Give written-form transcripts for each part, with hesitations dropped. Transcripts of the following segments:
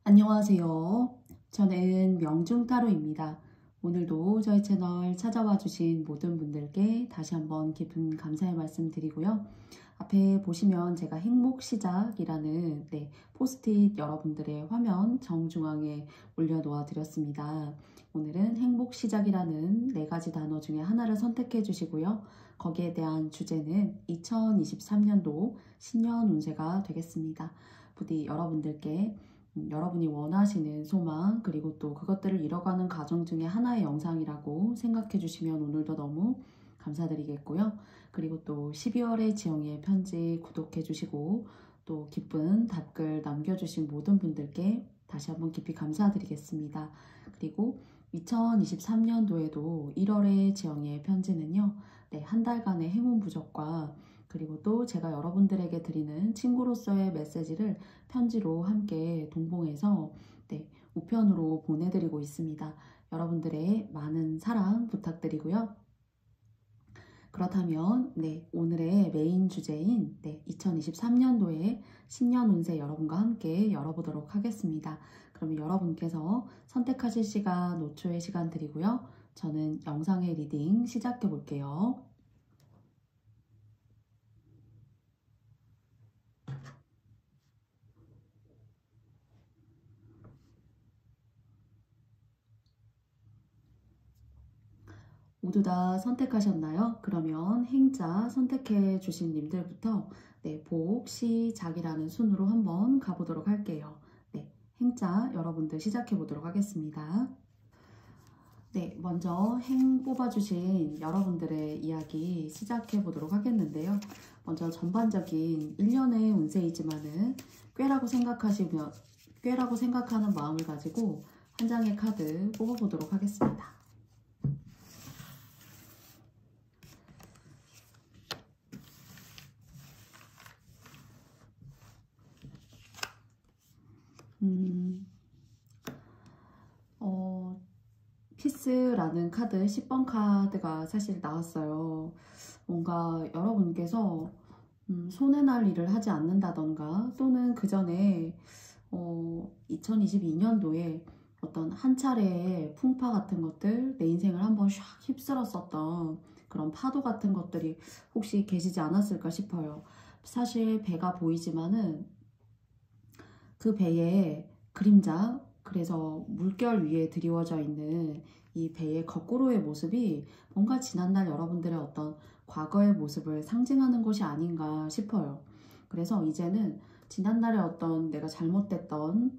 안녕하세요. 저는 명중타로입니다. 오늘도 저희 채널 찾아와 주신 모든 분들께 다시 한번 깊은 감사의 말씀 드리고요. 앞에 보시면 제가 행복 시작이라는 포스트잇 여러분들의 화면 정중앙에 올려놓아 드렸습니다. 오늘은 행복 시작이라는 4가지 단어 중에 하나를 선택해 주시고요. 거기에 대한 주제는 2023년도 신년 운세가 되겠습니다. 부디 여러분들께 여러분이 원하시는 소망 그리고 또 그것들을 이뤄가는 과정 중에 하나의 영상이라고 생각해 주시면 오늘도 너무 감사드리겠고요. 그리고 또 12월의 지영이의 편지 구독해 주시고 또 기쁜 답글 남겨주신 모든 분들께 다시 한번 깊이 감사드리겠습니다. 그리고 2023년도에도 1월의 지영이의 편지는요. 한 달간의 행운 부족과 그리고 또 제가 여러분들에게 드리는 친구로서의 메시지를 편지로 함께 동봉해서 우편으로 보내드리고 있습니다. 여러분들의 많은 사랑 부탁드리고요. 그렇다면 오늘의 메인 주제인 2023년도의 신년 운세 여러분과 함께 열어보도록 하겠습니다. 그러면 여러분께서 선택하실 시간 5초의 시간 드리고요. 저는 영상의 리딩 시작해 볼게요. 모두 다 선택하셨나요? 그러면 행자 선택해 주신 님들부터 복, 시, 작이라는 순으로 한번 가보도록 할게요. 행자 여러분들 시작해 보도록 하겠습니다. 먼저 행 뽑아주신 여러분들의 이야기 시작해 보도록 하겠는데요. 먼저 전반적인 1년의 운세이지만은 꾀라고 생각하는 마음을 가지고 한 장의 카드 뽑아보도록 하겠습니다. 피스라는 카드 10번 카드가 사실 나왔어요. 뭔가 여러분께서 손해 날 일을 하지 않는다던가 또는 그 전에 2022년도에 어떤 한 차례의 풍파 같은 것들 내 인생을 한번 샥 휩쓸었었던 그런 파도 같은 것들이 혹시 계시지 않았을까 싶어요. 사실 배가 보이지만은 그 배의 그림자, 그래서 물결 위에 드리워져 있는 이 배의 거꾸로의 모습이 뭔가 지난날 여러분들의 어떤 과거의 모습을 상징하는 것이 아닌가 싶어요. 그래서 이제는 지난날의 어떤 내가 잘못됐다라고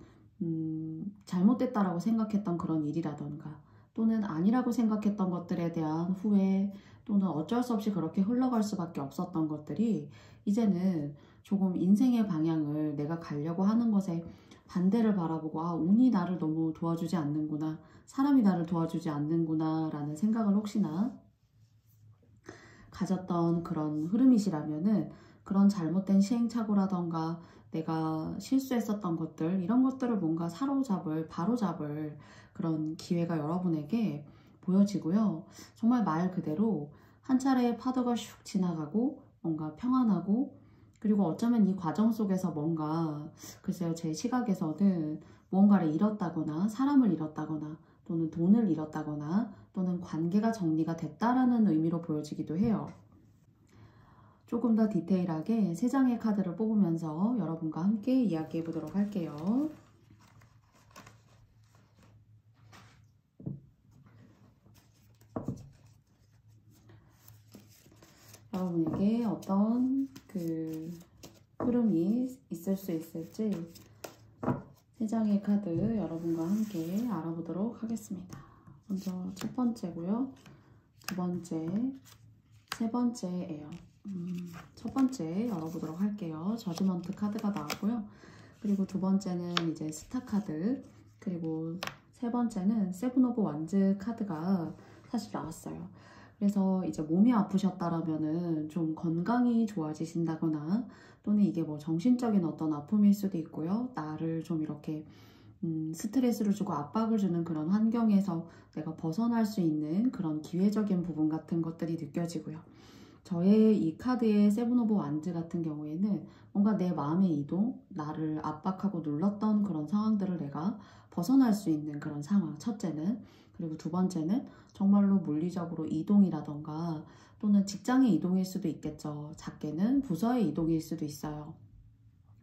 생각했던 그런 일이라던가 또는 아니라고 생각했던 것들에 대한 후회 또는 어쩔 수 없이 그렇게 흘러갈 수밖에 없었던 것들이 이제는 조금 인생의 방향을 내가 가려고 하는 것에 반대를 바라보고 운이 나를 너무 도와주지 않는구나, 사람이 나를 도와주지 않는구나 라는 생각을 혹시나 가졌던 그런 흐름이시라면은 그런 잘못된 시행착오라던가 내가 실수했었던 것들 이런 것들을 뭔가 바로잡을 그런 기회가 여러분에게 보여지고요. 정말 말 그대로 한 차례의 파도가 슉 지나가고 뭔가 평안하고 그리고 어쩌면 이 과정 속에서 뭔가 글쎄요 제 시각에서는 무언가를 잃었다거나 사람을 잃었다거나 또는 돈을 잃었다거나 또는 관계가 정리가 됐다라는 의미로 보여지기도 해요. 조금 더 디테일하게 3장의 카드를 뽑으면서 여러분과 함께 이야기해 보도록 할게요. 여러분에게 어떤 흐름이 있을 수 있을지 3장의 카드 여러분과 함께 알아보도록 하겠습니다. 먼저 첫 번째고요. 두 번째, 세 번째예요. 첫 번째 열어보도록 할게요. 저지먼트 카드가 나왔고요. 그리고 두 번째는 이제 스타 카드, 그리고 세 번째는 세븐 오브 완즈 카드가 사실 나왔어요. 그래서 이제 몸이 아프셨다라면은 좀 건강이 좋아지신다거나 또는 이게 뭐 정신적인 어떤 아픔일 수도 있고요. 나를 좀 이렇게 스트레스를 주고 압박을 주는 그런 환경에서 내가 벗어날 수 있는 그런 기회적인 부분 같은 것들이 느껴지고요. 저의 이 카드의 세븐 오브 완즈 같은 경우에는 뭔가 내 마음의 이동, 나를 압박하고 눌렀던 그런 상황들을 내가 벗어날 수 있는 그런 상황, 첫째는. 그리고 두 번째는 정말로 물리적으로 이동이라던가 또는 직장의 이동일 수도 있겠죠. 작게는 부서의 이동일 수도 있어요.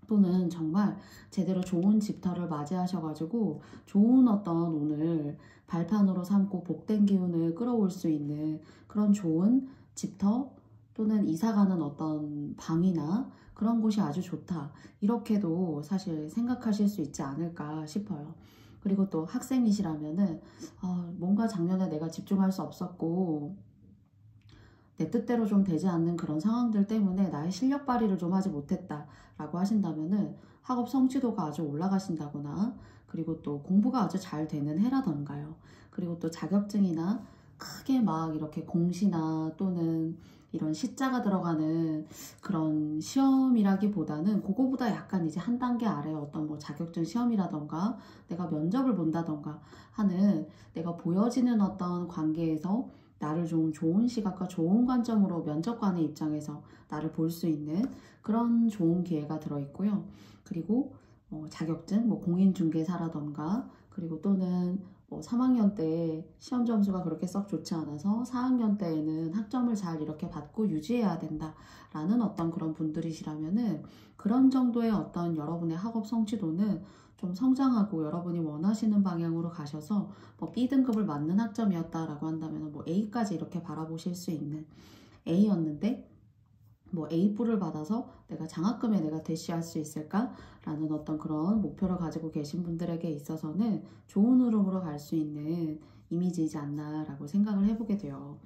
또는 정말 제대로 좋은 집터를 맞이하셔가지고 좋은 어떤 오늘 발판으로 삼고 복된 기운을 끌어올 수 있는 그런 좋은 집터 또는 이사가는 어떤 방이나 그런 곳이 아주 좋다. 이렇게도 사실 생각하실 수 있지 않을까 싶어요. 그리고 또 학생이시라면은 뭔가 작년에 내가 집중할 수 없었고 내 뜻대로 좀 되지 않는 그런 상황들 때문에 나의 실력 발휘를 좀 하지 못했다 라고 하신다면은 학업 성취도가 아주 올라가신다거나 그리고 또 공부가 아주 잘 되는 해라던가요. 그리고 또 자격증이나 크게 막 이렇게 공시나 또는 이런 시자가 들어가는 그런 시험이라기보다는 그거보다 약간 이제 한 단계 아래 어떤 뭐 자격증 시험이라던가 내가 면접을 본다던가 하는 내가 보여지는 어떤 관계에서 나를 좀 좋은 시각과 좋은 관점으로 면접관의 입장에서 나를 볼 수 있는 그런 좋은 기회가 들어있고요. 그리고 자격증, 뭐 공인중개사라던가 그리고 또는 뭐 3학년 때 시험 점수가 그렇게 썩 좋지 않아서 4학년 때에는 학점을 잘 이렇게 받고 유지해야 된다라는 어떤 그런 분들이시라면은 그런 정도의 어떤 여러분의 학업 성취도는 좀 성장하고 여러분이 원하시는 방향으로 가셔서 뭐 B등급을 맞는 학점이었다라고 한다면 뭐 A까지 이렇게 바라보실 수 있는 A였는데 뭐 A+를 받아서 내가 장학금에 내가 대시할 수 있을까라는 어떤 그런 목표를 가지고 계신 분들에게 있어서는 좋은 흐름으로 갈 수 있는 이미지이지 않나라고 생각을 해보게 돼요.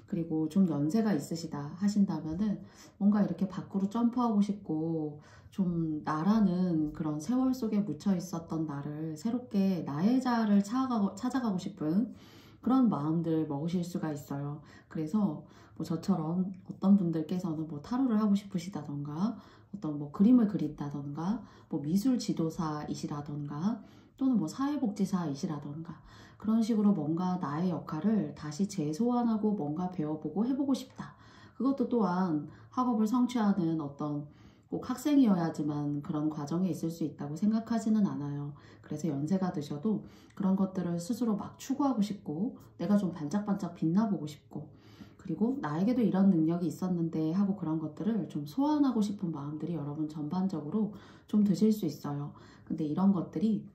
그리고 좀 연세가 있으시다 하신다면은 뭔가 이렇게 밖으로 점프하고 싶고 좀 나라는 그런 세월 속에 묻혀 있었던 나를 새롭게 나의 자아를 찾아가고 싶은 그런 마음들 먹으실 수가 있어요. 그래서 뭐 저처럼 어떤 분들께서는 뭐 타로를 하고 싶으시다던가 어떤 뭐 그림을 그린다던가 뭐 미술 지도사이시라던가 또는 뭐 사회복지사이시라던가 그런 식으로 뭔가 나의 역할을 다시 재소환하고 뭔가 배워보고 해보고 싶다. 그것도 또한 학업을 성취하는 어떤 꼭 학생이어야지만 그런 과정에 있을 수 있다고 생각하지는 않아요. 그래서 연세가 드셔도 그런 것들을 스스로 막 추구하고 싶고 내가 좀 반짝반짝 빛나보고 싶고 그리고 나에게도 이런 능력이 있었는데 하고 그런 것들을 좀 소환하고 싶은 마음들이 여러분 전반적으로 좀 드실 수 있어요. 근데 이런 것들이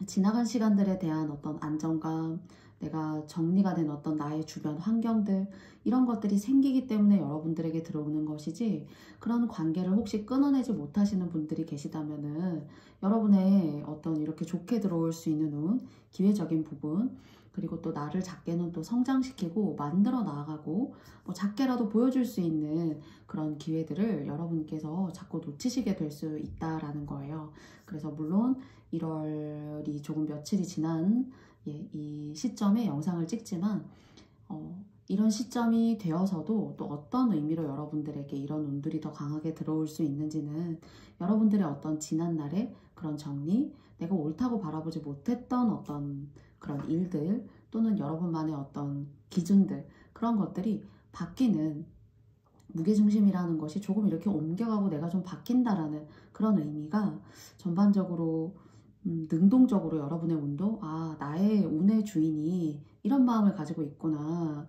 지나간 시간들에 대한 어떤 안정감, 내가 정리가 된 어떤 나의 주변 환경들 이런 것들이 생기기 때문에 여러분들에게 들어오는 것이지 그런 관계를 혹시 끊어내지 못하시는 분들이 계시다면은 여러분의 어떤 이렇게 좋게 들어올 수 있는 운, 기회적인 부분 그리고 또 나를 작게는 또 성장시키고 만들어 나아가고 뭐 작게라도 보여줄 수 있는 그런 기회들을 여러분께서 자꾸 놓치시게 될 수 있다라는 거예요. 그래서 물론 1월이 조금 며칠이 지난 이 시점에 영상을 찍지만 이런 시점이 되어서도 또 어떤 의미로 여러분들에게 이런 운들이 더 강하게 들어올 수 있는지는 여러분들의 어떤 지난날의 그런 정리, 내가 옳다고 바라보지 못했던 어떤 그런 일들 또는 여러분만의 어떤 기준들 그런 것들이 바뀌는 무게중심이라는 것이 조금 이렇게 옮겨가고 내가 좀 바뀐다라는 그런 의미가 전반적으로 능동적으로 여러분의 운도 나의 운의 주인이 이런 마음을 가지고 있구나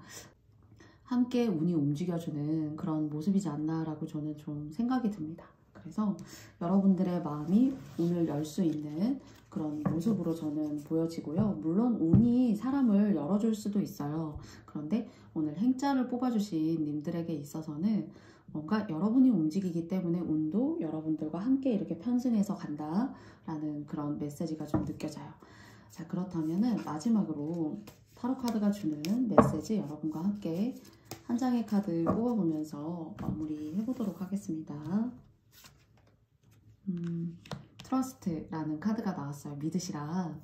함께 운이 움직여주는 그런 모습이지 않나라고 저는 좀 생각이 듭니다. 그래서 여러분들의 마음이 운을 열 수 있는 그런 모습으로 저는 보여지고요. 물론 운이 사람을 열어줄 수도 있어요. 그런데 오늘 행자를 뽑아주신 님들에게 있어서는 뭔가 여러분이 움직이기 때문에 운도 여러분들과 함께 이렇게 편승해서 간다라는 그런 메시지가 좀 느껴져요. 자, 그렇다면은 마지막으로 타로 카드가 주는 메시지 여러분과 함께 한 장의 카드 뽑아보면서 마무리 해보도록 하겠습니다. 트러스트라는 카드가 나왔어요. 믿으시라.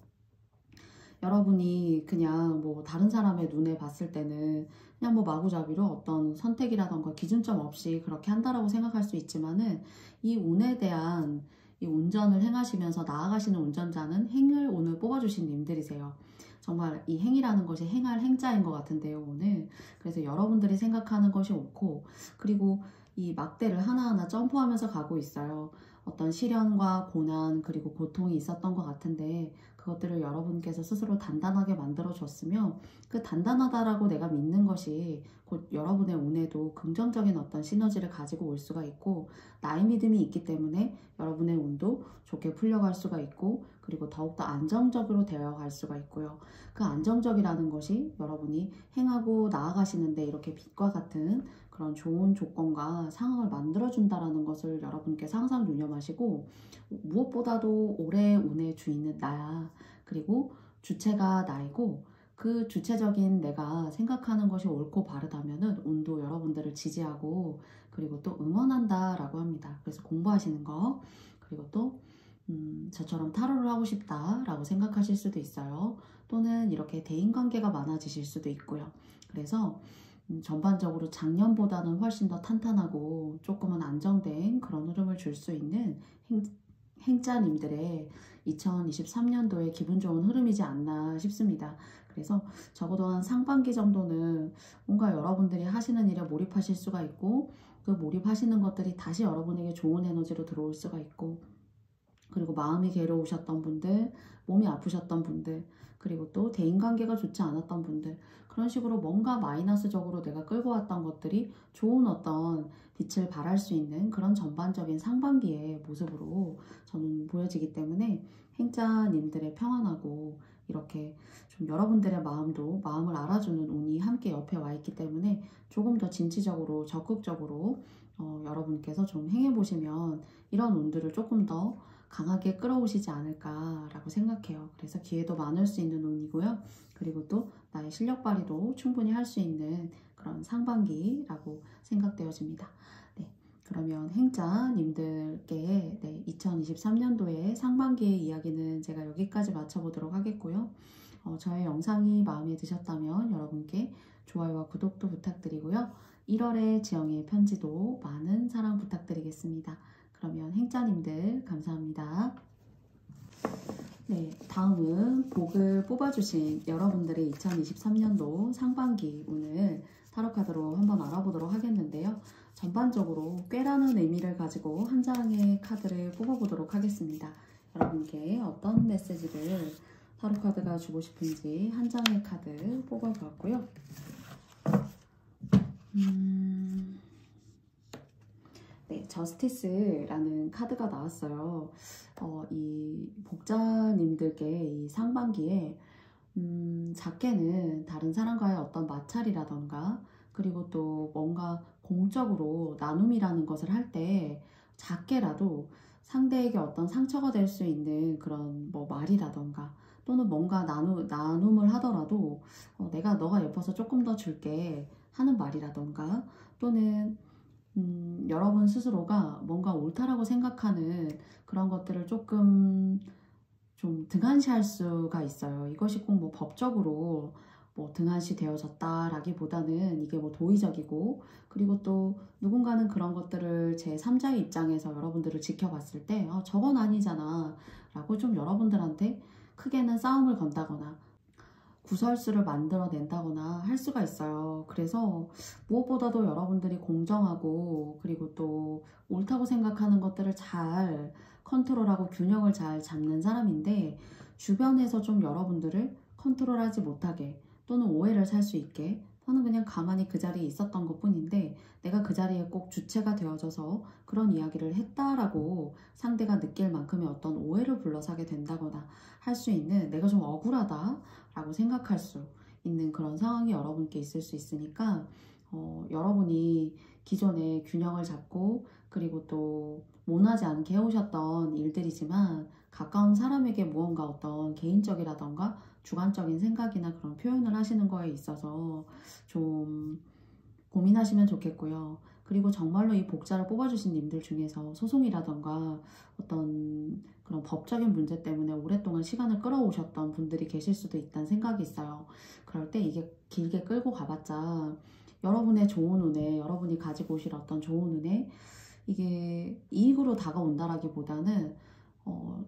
여러분이 그냥 뭐 다른 사람의 눈에 봤을 때는 그냥 뭐 마구잡이로 어떤 선택이라던가 기준점 없이 그렇게 한다라고 생각할 수 있지만은 이 운에 대한 이 운전을 행하시면서 나아가시는 운전자는 행을 오늘 뽑아주신 님들이세요. 정말 이 행이라는 것이 행할 행자인 것 같은데요, 오늘. 그래서 여러분들이 생각하는 것이 옳고, 그리고 이 막대를 하나하나 점프하면서 가고 있어요. 어떤 시련과 고난 그리고 고통이 있었던 것 같은데 그것들을 여러분께서 스스로 단단하게 만들어 줬으며 그 단단하다라고 내가 믿는 것이 곧 여러분의 운에도 긍정적인 어떤 시너지를 가지고 올 수가 있고 나의 믿음이 있기 때문에 여러분의 운도 좋게 풀려갈 수가 있고 그리고 더욱더 안정적으로 되어갈 수가 있고요. 그 안정적이라는 것이 여러분이 행하고 나아가시는데 이렇게 빛과 같은 그런 좋은 조건과 상황을 만들어준다라는 것을 여러분께서 항상 유념하시고 무엇보다도 올해 운의 주인은 나야. 그리고 주체가 나이고 그 주체적인 내가 생각하는 것이 옳고 바르다면은 운도 여러분들을 지지하고 그리고 또 응원한다 라고 합니다. 그래서 공부하시는 거 그리고 또 저처럼 타로를 하고 싶다 라고 생각하실 수도 있어요. 또는 이렇게 대인관계가 많아지실 수도 있고요. 그래서 전반적으로 작년보다는 훨씬 더 탄탄하고 조금은 안정된 그런 흐름을 줄 수 있는 행자님들의 2023년도에 기분 좋은 흐름이지 않나 싶습니다. 그래서 적어도 한 상반기 정도는 뭔가 여러분들이 하시는 일에 몰입하실 수가 있고 그 몰입하시는 것들이 다시 여러분에게 좋은 에너지로 들어올 수가 있고 그리고 마음이 괴로우셨던 분들, 몸이 아프셨던 분들, 그리고 또 대인관계가 좋지 않았던 분들 그런 식으로 뭔가 마이너스적으로 내가 끌고 왔던 것들이 좋은 어떤 빛을 발할 수 있는 그런 전반적인 상반기의 모습으로 저는 보여지기 때문에 행자님들의 평안하고 이렇게 좀 여러분들의 마음을 알아주는 운이 함께 옆에 와 있기 때문에 조금 더 진취적으로 적극적으로 여러분께서 좀 행해보시면 이런 운들을 조금 더 강하게 끌어오시지 않을까라고 생각해요. 그래서 기회도 많을 수 있는 운이고요. 그리고 또 나의 실력 발휘도 충분히 할 수 있는 그런 상반기라고 생각되어집니다. 네, 그러면 행자님들께 2023년도의 상반기의 이야기는 제가 여기까지 마쳐보도록 하겠고요. 저의 영상이 마음에 드셨다면 여러분께 좋아요와 구독도 부탁드리고요. 1월에 지영이의 편지도 많은 사랑 부탁드리겠습니다. 그러면 행자님들 감사합니다. 네, 다음은 복을 뽑아주신 여러분들의 2023년도 상반기 운을 타로카드로 한번 알아보도록 하겠는데요. 전반적으로 꾀라는 의미를 가지고 한 장의 카드를 뽑아보도록 하겠습니다. 여러분께 어떤 메시지를 타로카드가 주고 싶은지 한 장의 카드 뽑아보았고요. 네, 저스티스라는 카드가 나왔어요. 이 복자님들께 이 상반기에 작게는 다른 사람과의 어떤 마찰이라던가 그리고 또 뭔가 공적으로 나눔이라는 것을 할 때 작게라도 상대에게 어떤 상처가 될 수 있는 그런 뭐 말이라던가 또는 뭔가 나눔을 하더라도 내가 너가 예뻐서 조금 더 줄게 하는 말이라던가 또는 여러분 스스로가 뭔가 옳다라고 생각하는 그런 것들을 조금 좀 등한시할 수가 있어요. 이것이 꼭 뭐 법적으로 뭐 등한시 되어졌다라기보다는 이게 뭐 도의적이고 그리고 또 누군가는 그런 것들을 제 3자의 입장에서 여러분들을 지켜봤을 때 저건 아니잖아 라고 좀 여러분들한테 크게는 싸움을 건다거나 구설수를 만들어낸다거나 할 수가 있어요. 그래서 무엇보다도 여러분들이 공정하고 그리고 또 옳다고 생각하는 것들을 잘 컨트롤하고 균형을 잘 잡는 사람인데 주변에서 좀 여러분들을 컨트롤하지 못하게 또는 오해를 살 수 있게 저는 그냥 가만히 그 자리에 있었던 것 뿐인데 내가 그 자리에 꼭 주체가 되어져서 그런 이야기를 했다라고 상대가 느낄 만큼의 어떤 오해를 불러사게 된다거나 할 수 있는 내가 좀 억울하다 라고 생각할 수 있는 그런 상황이 여러분께 있을 수 있으니까 여러분이 기존에 균형을 잡고 그리고 또 모나지 않게 해오셨던 일들이지만 가까운 사람에게 무언가 어떤 개인적이라던가 주관적인 생각이나 그런 표현을 하시는 거에 있어서 좀 고민하시면 좋겠고요. 그리고 정말로 이 복자를 뽑아주신 님들 중에서 소송이라던가 어떤 그런 법적인 문제 때문에 오랫동안 시간을 끌어오셨던 분들이 계실 수도 있다는 생각이 있어요. 그럴 때 이게 길게 끌고 가봤자 여러분의 좋은 운에 여러분이 가지고 오실 어떤 좋은 운에 이게 이익으로 다가온다라기보다는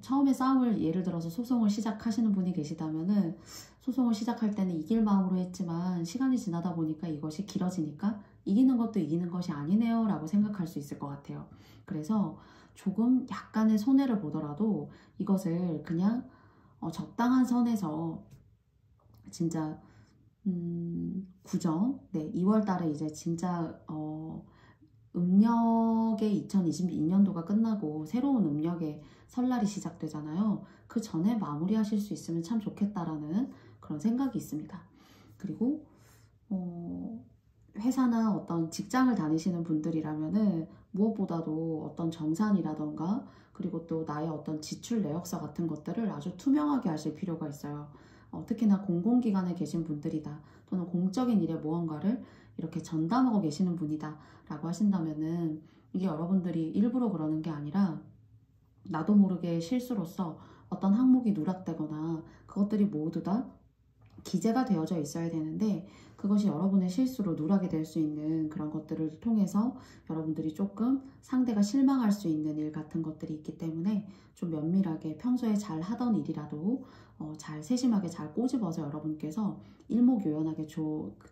처음에 싸움을 예를 들어서 소송을 시작하시는 분이 계시다면은 소송을 시작할 때는 이길 마음으로 했지만 시간이 지나다 보니까 이것이 길어지니까 이기는 것도 이기는 것이 아니네요 라고 생각할 수 있을 것 같아요. 그래서 조금 약간의 손해를 보더라도 이것을 그냥 적당한 선에서 진짜 구정, 네, 2월 달에 이제 진짜 음력의 2022년도가 끝나고 새로운 음력의 설날이 시작되잖아요. 그 전에 마무리하실 수 있으면 참 좋겠다라는 그런 생각이 있습니다. 그리고 회사나 어떤 직장을 다니시는 분들이라면은 무엇보다도 어떤 정산이라던가 그리고 또 나의 어떤 지출 내역서 같은 것들을 아주 투명하게 하실 필요가 있어요. 특히나 공공기관에 계신 분들이다 또는 공적인 일에 무언가를 이렇게 전담하고 계시는 분이다 라고 하신다면은 이게 여러분들이 일부러 그러는 게 아니라 나도 모르게 실수로서 어떤 항목이 누락되거나 그것들이 모두 다 기재가 되어져 있어야 되는데 그것이 여러분의 실수로 누락이 될 수 있는 그런 것들을 통해서 여러분들이 조금 상대가 실망할 수 있는 일 같은 것들이 있기 때문에 좀 면밀하게 평소에 잘 하던 일이라도 잘 세심하게 잘 꼬집어서 여러분께서 일목요연하게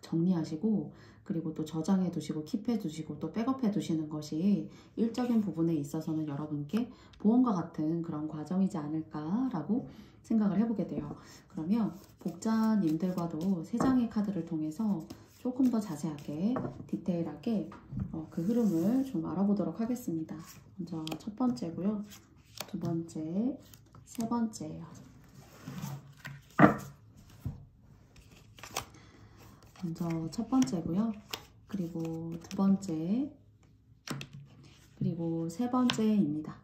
정리하시고 그리고 또 저장해 두시고 킵해 두시고 또 백업해 두시는 것이 일적인 부분에 있어서는 여러분께 보험과 같은 그런 과정이지 않을까라고 생각을 해보게 돼요. 그러면 복자님들과도 3장의 카드를 통해서 조금 더 자세하게 디테일하게 그 흐름을 좀 알아보도록 하겠습니다. 먼저 첫 번째고요. 두 번째, 세 번째예요. 먼저 첫 번째고요. 그리고 두 번째, 그리고 세 번째입니다.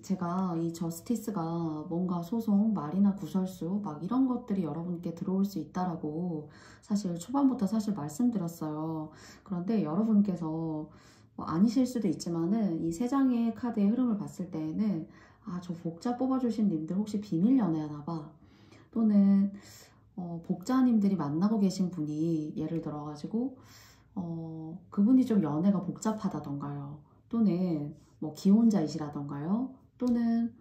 제가 이 저스티스가 뭔가 소송, 말이나 구설수 막 이런 것들이 여러분께 들어올 수 있다라고 사실 초반부터 사실 말씀드렸어요. 그런데 여러분께서 아니실 수도 있지만은 이 3장의 카드의 흐름을 봤을 때에는 저 복자 뽑아주신 님들 혹시 비밀 연애하나 봐. 또는 복자님들이 만나고 계신 분이 예를 들어가지고 그분이 좀 연애가 복잡하다던가요. 또는 뭐 기혼자이시라던가요. 또는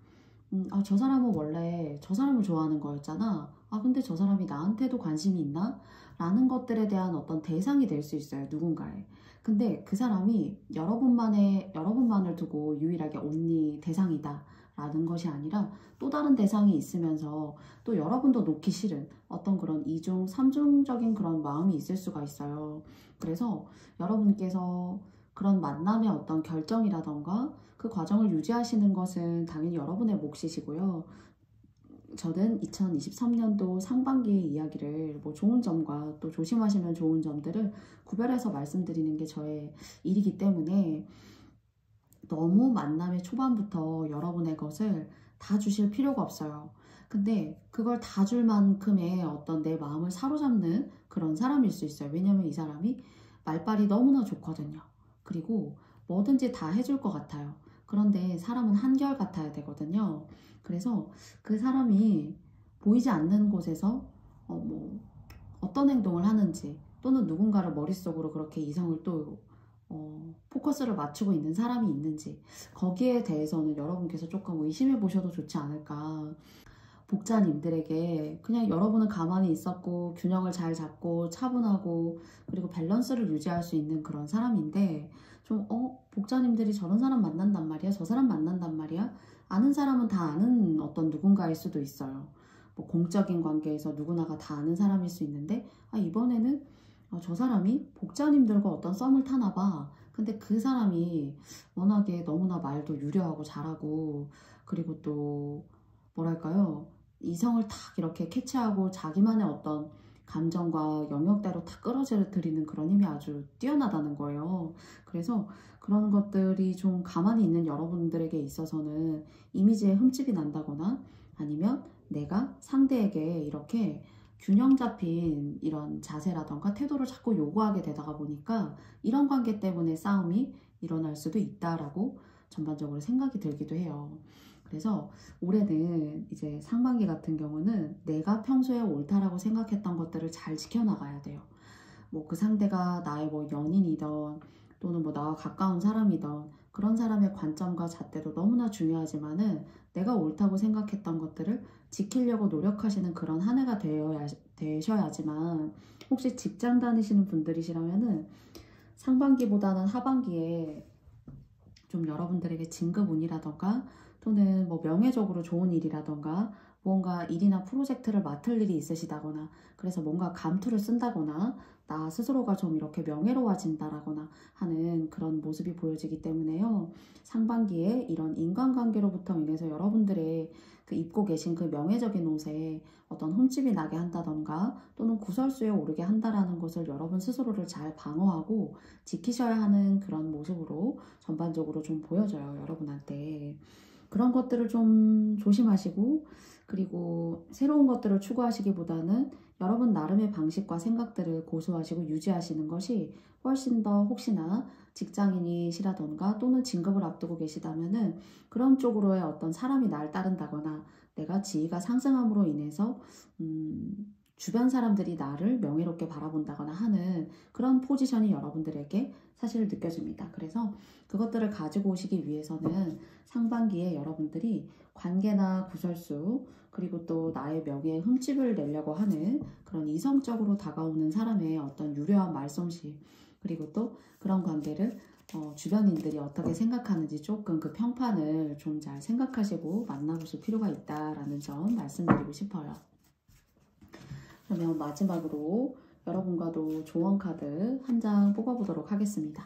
저 사람은 원래 저 사람을 좋아하는 거였잖아. 근데 저 사람이 나한테도 관심이 있나? 라는 것들에 대한 어떤 대상이 될 수 있어요. 누군가에. 근데 그 사람이 여러분만을 두고 유일하게 only 대상이다 라는 것이 아니라 또 다른 대상이 있으면서 또 여러분도 놓기 싫은 어떤 그런 이중, 삼중적인 그런 마음이 있을 수가 있어요. 그래서 여러분께서 그런 만남의 어떤 결정이라던가 그 과정을 유지하시는 것은 당연히 여러분의 몫이시고요. 저는 2023년도 상반기의 이야기를 뭐 좋은 점과 또 조심하시면 좋은 점들을 구별해서 말씀드리는 게 저의 일이기 때문에 너무 만남의 초반부터 여러분의 것을 다 주실 필요가 없어요. 근데 그걸 다 줄 만큼의 어떤 내 마음을 사로잡는 그런 사람일 수 있어요. 왜냐면 이 사람이 말빨이 너무나 좋거든요. 그리고 뭐든지 다 해줄 것 같아요. 그런데 사람은 한결같아야 되거든요. 그래서 그 사람이 보이지 않는 곳에서 어떤 행동을 하는지 또는 누군가를 머릿속으로 그렇게 이성을 또 포커스를 맞추고 있는 사람이 있는지 거기에 대해서는 여러분께서 조금 의심해 보셔도 좋지 않을까. 복자님들에게 그냥 여러분은 가만히 있었고 균형을 잘 잡고 차분하고 그리고 밸런스를 유지할 수 있는 그런 사람인데 좀 복자님들이 저런 사람 만난단 말이야, 저 사람 만난단 말이야, 아는 사람은 다 아는 어떤 누군가일 수도 있어요. 뭐 공적인 관계에서 누구나가 다 아는 사람일 수 있는데 이번에는 저 사람이 복자님들과 어떤 썸을 타나 봐. 근데 그 사람이 워낙에 너무나 말도 유려하고 잘하고 그리고 또 뭐랄까요, 이성을 탁 이렇게 캐치하고 자기만의 어떤 감정과 영역대로 다 끌어들이는 그런 힘이 아주 뛰어나다는 거예요. 그래서 그런 것들이 좀 가만히 있는 여러분들에게 있어서는 이미지에 흠집이 난다거나 아니면 내가 상대에게 이렇게 균형 잡힌 이런 자세라던가 태도를 자꾸 요구하게 되다가 보니까 이런 관계 때문에 싸움이 일어날 수도 있다라고 전반적으로 생각이 들기도 해요. 그래서 올해는 이제 상반기 같은 경우는 내가 평소에 옳다라고 생각했던 것들을 잘 지켜나가야 돼요. 뭐 그 상대가 나의 뭐 연인이던 또는 뭐 나와 가까운 사람이던 그런 사람의 관점과 잣대도 너무나 중요하지만은 내가 옳다고 생각했던 것들을 지키려고 노력하시는 그런 한 해가 되셔야지만, 혹시 직장 다니시는 분들이시라면은 상반기보다는 하반기에 좀 여러분들에게 진급운이라던가 또는 뭐 명예적으로 좋은 일이라던가 뭔가 일이나 프로젝트를 맡을 일이 있으시다거나, 그래서 뭔가 감투를 쓴다거나 나 스스로가 좀 이렇게 명예로워진다라거나 하는 그런 모습이 보여지기 때문에요. 상반기에 이런 인간관계로부터 인해서 여러분들의 그 입고 계신 그 명예적인 옷에 어떤 흠집이 나게 한다던가 또는 구설수에 오르게 한다라는 것을 여러분 스스로를 잘 방어하고 지키셔야 하는 그런 모습으로 전반적으로 좀 보여져요, 여러분한테. 그런 것들을 좀 조심하시고, 그리고 새로운 것들을 추구하시기보다는 여러분 나름의 방식과 생각들을 고수하시고 유지하시는 것이 훨씬 더, 혹시나 직장인이시라던가 또는 진급을 앞두고 계시다면은 그런 쪽으로의 어떤 사람이 날 따른다거나 내가 지위가 상승함으로 인해서 주변 사람들이 나를 명예롭게 바라본다거나 하는 그런 포지션이 여러분들에게 사실 느껴집니다. 그래서 그것들을 가지고 오시기 위해서는 상반기에 여러분들이 관계나 구설수, 그리고 또 나의 명예에 흠집을 내려고 하는 그런 이성적으로 다가오는 사람의 어떤 유려한 말솜씨, 그리고 또 그런 관계를 주변인들이 어떻게 생각하는지 조금 그 평판을 좀 잘 생각하시고 만나보실 필요가 있다라는 점 말씀드리고 싶어요. 그러면 마지막으로 여러분과도 조언 카드 한 장 뽑아보도록 하겠습니다.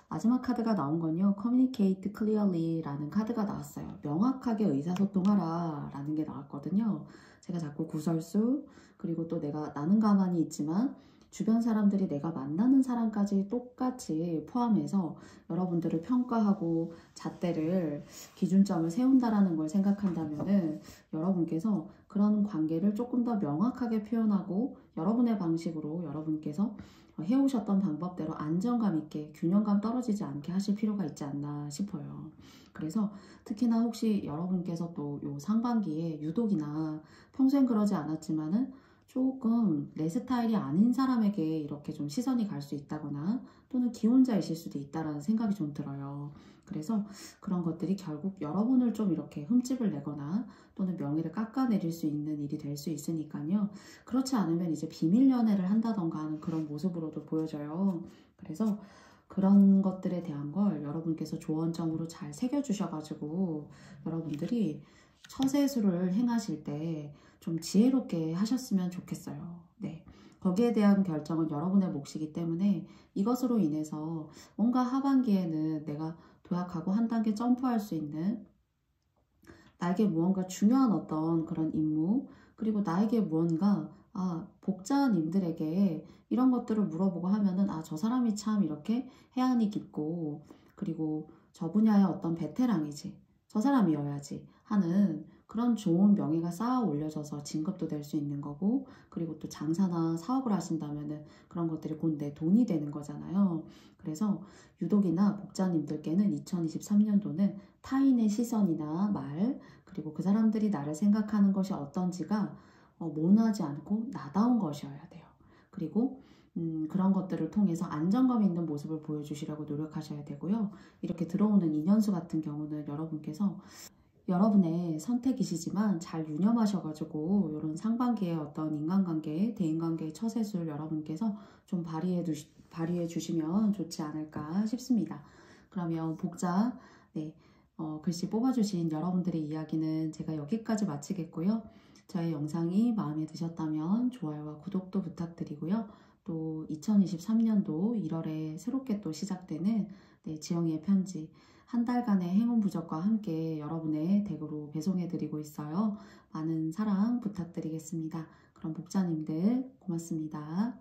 마지막 카드가 나온 건요, Communicate Clearly 라는 카드가 나왔어요. 명확하게 의사소통하라 라는 게 나왔거든요. 제가 자꾸 구설수, 그리고 또 나는 가만히 있지만 주변 사람들이 내가 만나는 사람까지 똑같이 포함해서 여러분들을 평가하고 잣대를, 기준점을 세운다라는 걸 생각한다면은 여러분께서 그런 관계를 조금 더 명확하게 표현하고 여러분의 방식으로 여러분께서 해오셨던 방법대로 안정감 있게, 균형감 떨어지지 않게 하실 필요가 있지 않나 싶어요. 그래서 특히나 혹시 여러분께서 또 요 상반기에 유독이나 평소엔 그러지 않았지만은 조금 내 스타일이 아닌 사람에게 이렇게 좀 시선이 갈 수 있다거나 또는 기혼자이실 수도 있다라는 생각이 좀 들어요. 그래서 그런 것들이 결국 여러분을 좀 이렇게 흠집을 내거나 또는 명예를 깎아내릴 수 있는 일이 될 수 있으니까요. 그렇지 않으면 이제 비밀 연애를 한다던가 하는 그런 모습으로도 보여져요. 그래서 그런 것들에 대한 걸 여러분께서 조언점으로 잘 새겨주셔가지고 여러분들이 처세술을 행하실 때 좀 지혜롭게 하셨으면 좋겠어요. 네. 거기에 대한 결정은 여러분의 몫이기 때문에 이것으로 인해서 뭔가 하반기에는 내가 도약하고 한 단계 점프할 수 있는, 나에게 무언가 중요한 어떤 그런 임무, 그리고 나에게 무언가 복자님들에게 이런 것들을 물어보고 하면은 저 사람이 참 이렇게 해안이 깊고, 그리고 저 분야의 어떤 베테랑이지, 저 사람이어야지 하는 그런 좋은 명예가 쌓아 올려져서 진급도 될 수 있는 거고, 그리고 또 장사나 사업을 하신다면은 그런 것들이 곧 내 돈이 되는 거잖아요. 그래서 유독이나 복자님들께는 2023년도는 타인의 시선이나 말, 그리고 그 사람들이 나를 생각하는 것이 어떤지가 모나지 않고 나다운 것이어야 돼요. 그리고 그런 것들을 통해서 안정감 있는 모습을 보여주시려고 노력하셔야 되고요. 이렇게 들어오는 인연수 같은 경우는 여러분께서 여러분의 선택이시지만 잘 유념하셔가지고 이런 상반기에 어떤 인간관계, 대인관계의 처세술 여러분께서 좀 발휘해 주시면 좋지 않을까 싶습니다. 그러면 복자, 글씨 뽑아주신 여러분들의 이야기는 제가 여기까지 마치겠고요. 저의 영상이 마음에 드셨다면 좋아요와 구독도 부탁드리고요. 또 2023년도 1월에 새롭게 또 시작되는 지영이의 편지, 한 달간의 행운 부적과 함께 여러분의 댁으로 배송해드리고 있어요. 많은 사랑 부탁드리겠습니다. 그럼 복자님들 고맙습니다.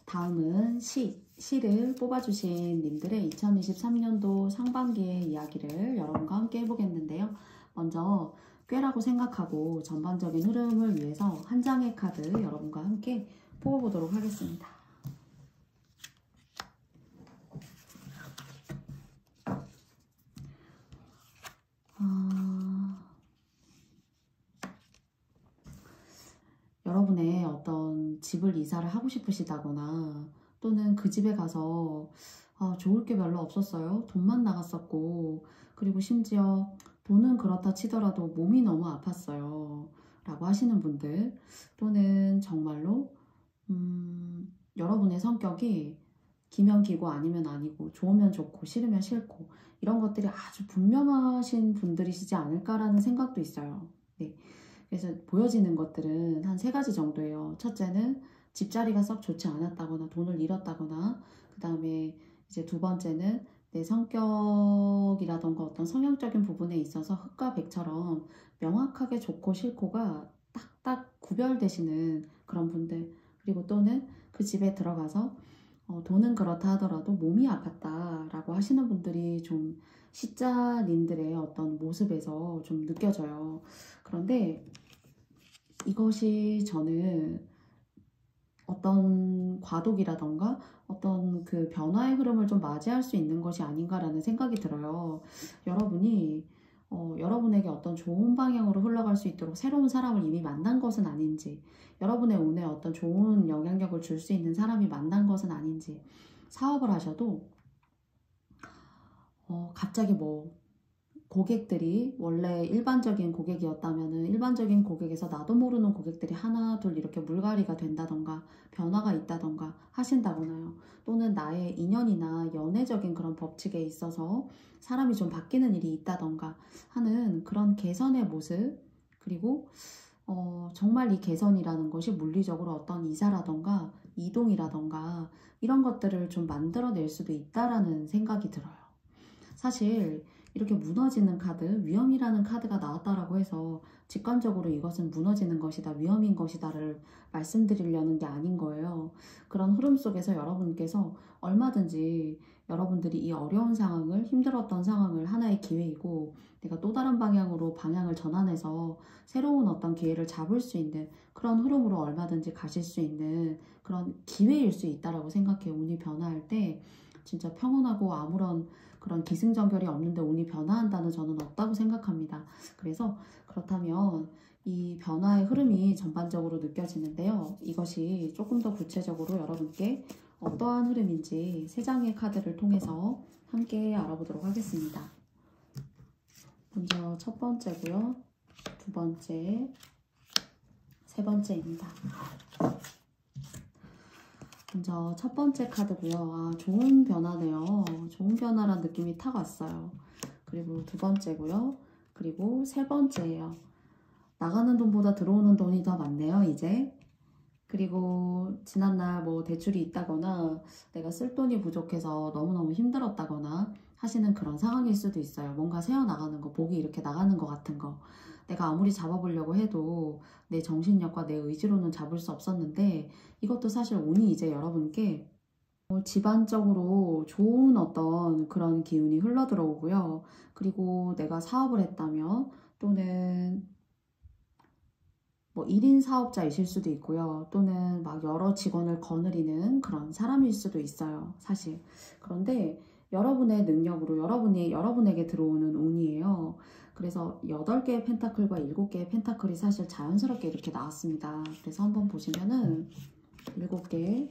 다음은 시를 뽑아주신 님들의 2023년도 상반기의 이야기를 여러분과 함께 해보겠는데요. 먼저 꾀라고 생각하고 전반적인 흐름을 위해서 한 장의 카드 여러분과 함께 뽑아보도록 하겠습니다. 여러분의 어떤 집을 이사를 하고 싶으시다거나 또는 그 집에 가서 좋을 게 별로 없었어요. 돈만 나갔었고, 그리고 심지어 돈은 그렇다 치더라도 몸이 너무 아팠어요. 라고 하시는 분들, 또는 정말로 여러분의 성격이 기면 기고 아니면 아니고, 좋으면 좋고 싫으면 싫고, 이런 것들이 아주 분명하신 분들이시지 않을까라는 생각도 있어요. 네. 그래서 보여지는 것들은 한 3가지 정도예요. 첫째는 집자리가 썩 좋지 않았다거나 돈을 잃었다거나, 그 다음에 이제 2번째는 내 성격이라던가 어떤 성향적인 부분에 있어서 흑과 백처럼 명확하게 좋고 싫고가 딱딱 구별되시는 그런 분들, 그리고 또는 그 집에 들어가서 돈은 그렇다 하더라도 몸이 아팠다라고 하시는 분들이 좀 시자님들의 어떤 모습에서 좀 느껴져요. 그런데 이것이 저는 어떤 과도기라던가 어떤 그 변화의 흐름을 좀 맞이할 수 있는 것이 아닌가라는 생각이 들어요. 여러분이 여러분에게 어떤 좋은 방향으로 흘러갈 수 있도록 새로운 사람을 이미 만난 것은 아닌지, 여러분의 운에 어떤 좋은 영향력을 줄 수 있는 사람이 만난 것은 아닌지, 사업을 하셔도 갑자기 뭐 고객들이 원래 일반적인 고객이었다면은 일반적인 고객에서 나도 모르는 고객들이 하나 둘 이렇게 물갈이가 된다던가 변화가 있다던가 하신다거나요. 또는 나의 인연이나 연애적인 그런 법칙에 있어서 사람이 좀 바뀌는 일이 있다던가 하는 그런 개선의 모습, 그리고 정말 이 개선이라는 것이 물리적으로 어떤 이사라던가 이동이라던가 이런 것들을 좀 만들어낼 수도 있다라는 생각이 들어요. 사실 이렇게 무너지는 카드, 위험이라는 카드가 나왔다라고 해서 직관적으로 이것은 무너지는 것이다, 위험인 것이다를 말씀드리려는 게 아닌 거예요. 그런 흐름 속에서 여러분께서 얼마든지 여러분들이 이 어려운 상황을, 힘들었던 상황을 하나의 기회이고, 내가 또 다른 방향으로 방향을 전환해서 새로운 어떤 기회를 잡을 수 있는 그런 흐름으로 얼마든지 가실 수 있는 그런 기회일 수 있다라고 생각해요. 운이 변화할 때 진짜 평온하고 아무런 그런 기승전결이 없는데 운이 변화한다는 저는 없다고 생각합니다. 그래서 그렇다면 이 변화의 흐름이 전반적으로 느껴지는데요. 이것이 조금 더 구체적으로 여러분께 어떠한 흐름인지 3장의 카드를 통해서 함께 알아보도록 하겠습니다. 먼저 첫 번째고요. 2번째, 3번째입니다. 먼저 첫 번째 카드고요. 좋은 변화네요. 좋은 변화란 느낌이 탁 왔어요. 그리고 2번째고요. 그리고 3번째예요. 나가는 돈보다 들어오는 돈이 더 많네요, 이제. 그리고 지난날 뭐 대출이 있다거나 내가 쓸 돈이 부족해서 너무너무 힘들었다거나 하시는 그런 상황일 수도 있어요. 뭔가 새어나가는 거, 복이 이렇게 나가는 것 같은 거. 내가 아무리 잡아보려고 해도 내 정신력과 내 의지로는 잡을 수 없었는데, 이것도 사실 운이 이제 여러분께 집안적으로 좋은 어떤 그런 기운이 흘러 들어오고요. 그리고 내가 사업을 했다면, 또는 뭐 1인 사업자이실 수도 있고요. 또는 막 여러 직원을 거느리는 그런 사람일 수도 있어요, 사실. 그런데 여러분의 능력으로 여러분에게 들어오는 운이에요. 그래서 8개의 펜타클과 7개의 펜타클이 사실 자연스럽게 이렇게 나왔습니다. 그래서 한번 보시면은 7개,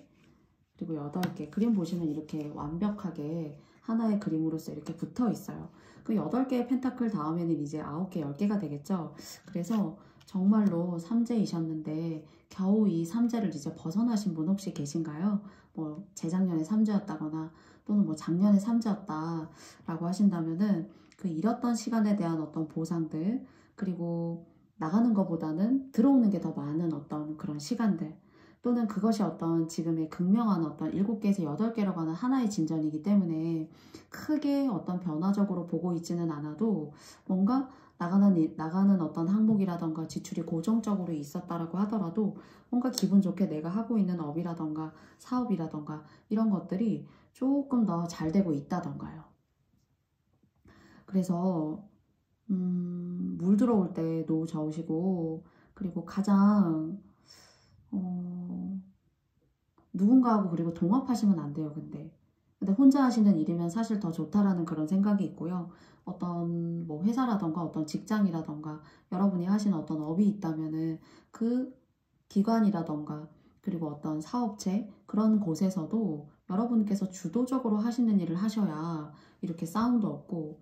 그리고 8개, 그림 보시면 이렇게 완벽하게 하나의 그림으로서 이렇게 붙어 있어요. 그 8개의 펜타클 다음에는 이제 9개, 10개가 되겠죠. 그래서 정말로 삼재이셨는데 겨우 이 삼재를 이제 벗어나신 분 혹시 계신가요? 뭐 재작년에 삼재였다거나 또는 뭐 작년에 삼재였다라고 하신다면은 그 잃었던 시간에 대한 어떤 보상들, 그리고 나가는 것보다는 들어오는 게 더 많은 어떤 그런 시간들, 또는 그것이 어떤 지금의 극명한 어떤 7개에서 8개라고 하는 하나의 진전이기 때문에 크게 어떤 변화적으로 보고 있지는 않아도 뭔가 나가는 어떤 항목이라던가 지출이 고정적으로 있었다라고 하더라도 뭔가 기분 좋게 내가 하고 있는 업이라던가 사업이라던가 이런 것들이 조금 더 잘 되고 있다던가요. 그래서 물 들어올 때 노후 저으시고, 그리고 가장 누군가하고 그리고 동업하시면 안 돼요. 근데 혼자 하시는 일이면 사실 더 좋다라는 그런 생각이 있고요. 어떤 뭐 회사라던가 어떤 직장이라던가 여러분이 하시는 어떤 업이 있다면은 그 기관이라던가 그리고 어떤 사업체 그런 곳에서도 여러분께서 주도적으로 하시는 일을 하셔야 이렇게 싸움도 없고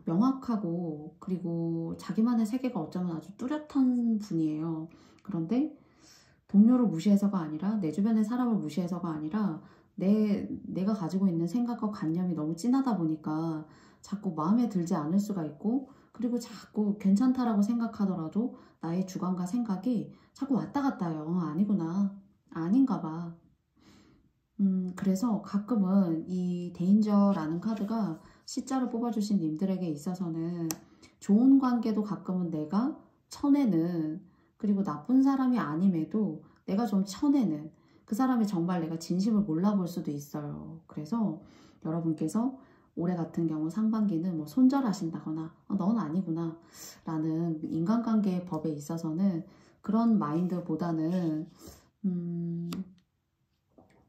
명확하고 그리고 자기만의 세계가 어쩌면 아주 뚜렷한 분이에요. 그런데 동료를 무시해서가 아니라 내 주변의 사람을 무시해서가 아니라 내가 가지고 있는 생각과 관념이 너무 진하다 보니까 자꾸 마음에 들지 않을 수가 있고 그리고 자꾸 괜찮다라고 생각하더라도 나의 주관과 생각이 자꾸 왔다 갔다 해요. 아니구나. 아닌가 봐. 그래서 가끔은 이 데인저라는 카드가 C자를 뽑아주신 님들에게 있어서는 좋은 관계도 가끔은 내가 쳐내는 그리고 나쁜 사람이 아님에도 내가 좀 쳐내는 그 사람이 정말 내가 진심을 몰라볼 수도 있어요. 그래서 여러분께서 올해 같은 경우 상반기는 뭐 손절하신다거나 넌 아니구나 라는 인간관계의 법에 있어서는 그런 마인드보다는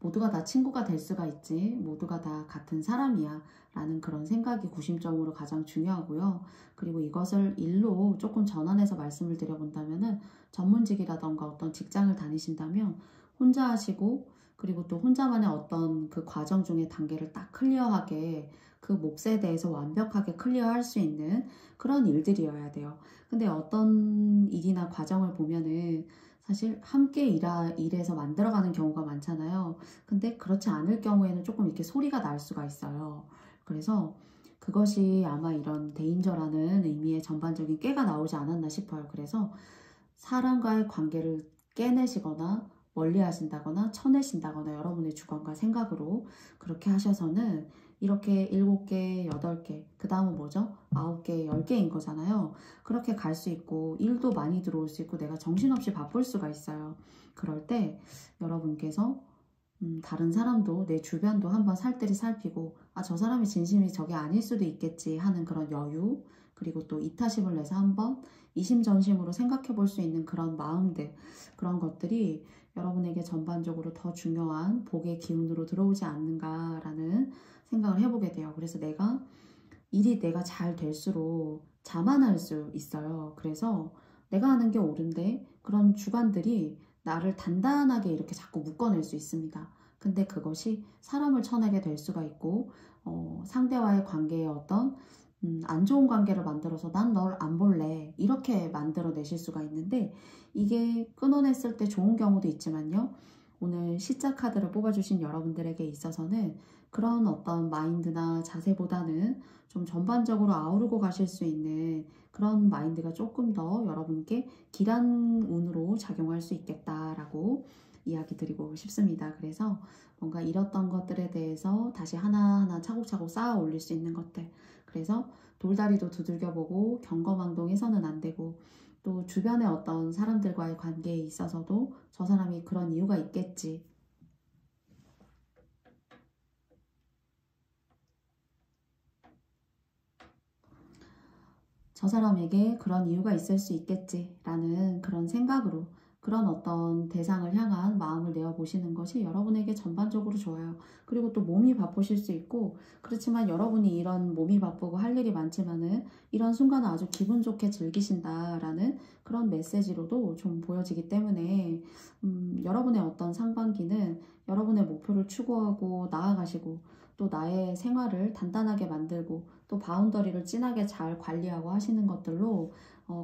모두가 다 친구가 될 수가 있지 모두가 다 같은 사람이야 라는 그런 생각이 구심점으로 가장 중요하고요. 그리고 이것을 일로 조금 전환해서 말씀을 드려본다면은 전문직이라던가 어떤 직장을 다니신다면 혼자 하시고 그리고 또 혼자만의 어떤 그 과정 중에 단계를 딱 클리어하게 그 몫에 대해서 완벽하게 클리어할 수 있는 그런 일들이어야 돼요. 근데 어떤 일이나 과정을 보면은 사실 함께 일해서 만들어가는 경우가 많잖아요. 근데 그렇지 않을 경우에는 조금 이렇게 소리가 날 수가 있어요. 그래서 그것이 아마 이런 데인저라는 의미의 전반적인 깨가 나오지 않았나 싶어요. 그래서 사람과의 관계를 깨내시거나 멀리 하신다거나 쳐내신다거나 여러분의 주관과 생각으로 그렇게 하셔서는 이렇게 7개, 8개, 그 다음은 뭐죠? 9개, 10개인 거잖아요. 그렇게 갈 수 있고 일도 많이 들어올 수 있고 내가 정신없이 바쁠 수가 있어요. 그럴 때 여러분께서 다른 사람도 내 주변도 한번 살뜰히 살피고 저 사람이 진심이 저게 아닐 수도 있겠지 하는 그런 여유 그리고 또 이타심을 내서 한번 이심전심으로 생각해 볼 수 있는 그런 마음들 그런 것들이 여러분에게 전반적으로 더 중요한 복의 기운으로 들어오지 않는가라는 생각을 해보게 돼요. 그래서 일이 내가 잘 될수록 자만할 수 있어요. 그래서 내가 하는 게 옳은데 그런 주관들이 나를 단단하게 이렇게 자꾸 묶어낼 수 있습니다. 근데 그것이 사람을 쳐내게 될 수가 있고 상대와의 관계에 어떤 안 좋은 관계를 만들어서 난 널 안 볼래 이렇게 만들어내실 수가 있는데 이게 끊어냈을 때 좋은 경우도 있지만요. 오늘 C자 카드를 뽑아주신 여러분들에게 있어서는 그런 어떤 마인드나 자세보다는 좀 전반적으로 아우르고 가실 수 있는 그런 마인드가 조금 더 여러분께 길한 운으로 작용할 수 있겠다라고 이야기 드리고 싶습니다. 그래서 뭔가 잃었던 것들에 대해서 다시 하나하나 차곡차곡 쌓아 올릴 수 있는 것들 그래서 돌다리도 두들겨보고 경거망동해서는 안 되고 또 주변의 어떤 사람들과의 관계에 있어서도 저 사람이 그런 이유가 있겠지 저 사람에게 그런 이유가 있을 수 있겠지 라는 그런 생각으로 그런 어떤 대상을 향한 마음을 내어보시는 것이 여러분에게 전반적으로 좋아요. 그리고 또 몸이 바쁘실 수 있고 그렇지만 여러분이 이런 몸이 바쁘고 할 일이 많지만은 이런 순간을 아주 기분 좋게 즐기신다라는 그런 메시지로도 좀 보여지기 때문에 여러분의 어떤 상반기는 여러분의 목표를 추구하고 나아가시고 또 나의 생활을 단단하게 만들고 또 바운더리를 진하게 잘 관리하고 하시는 것들로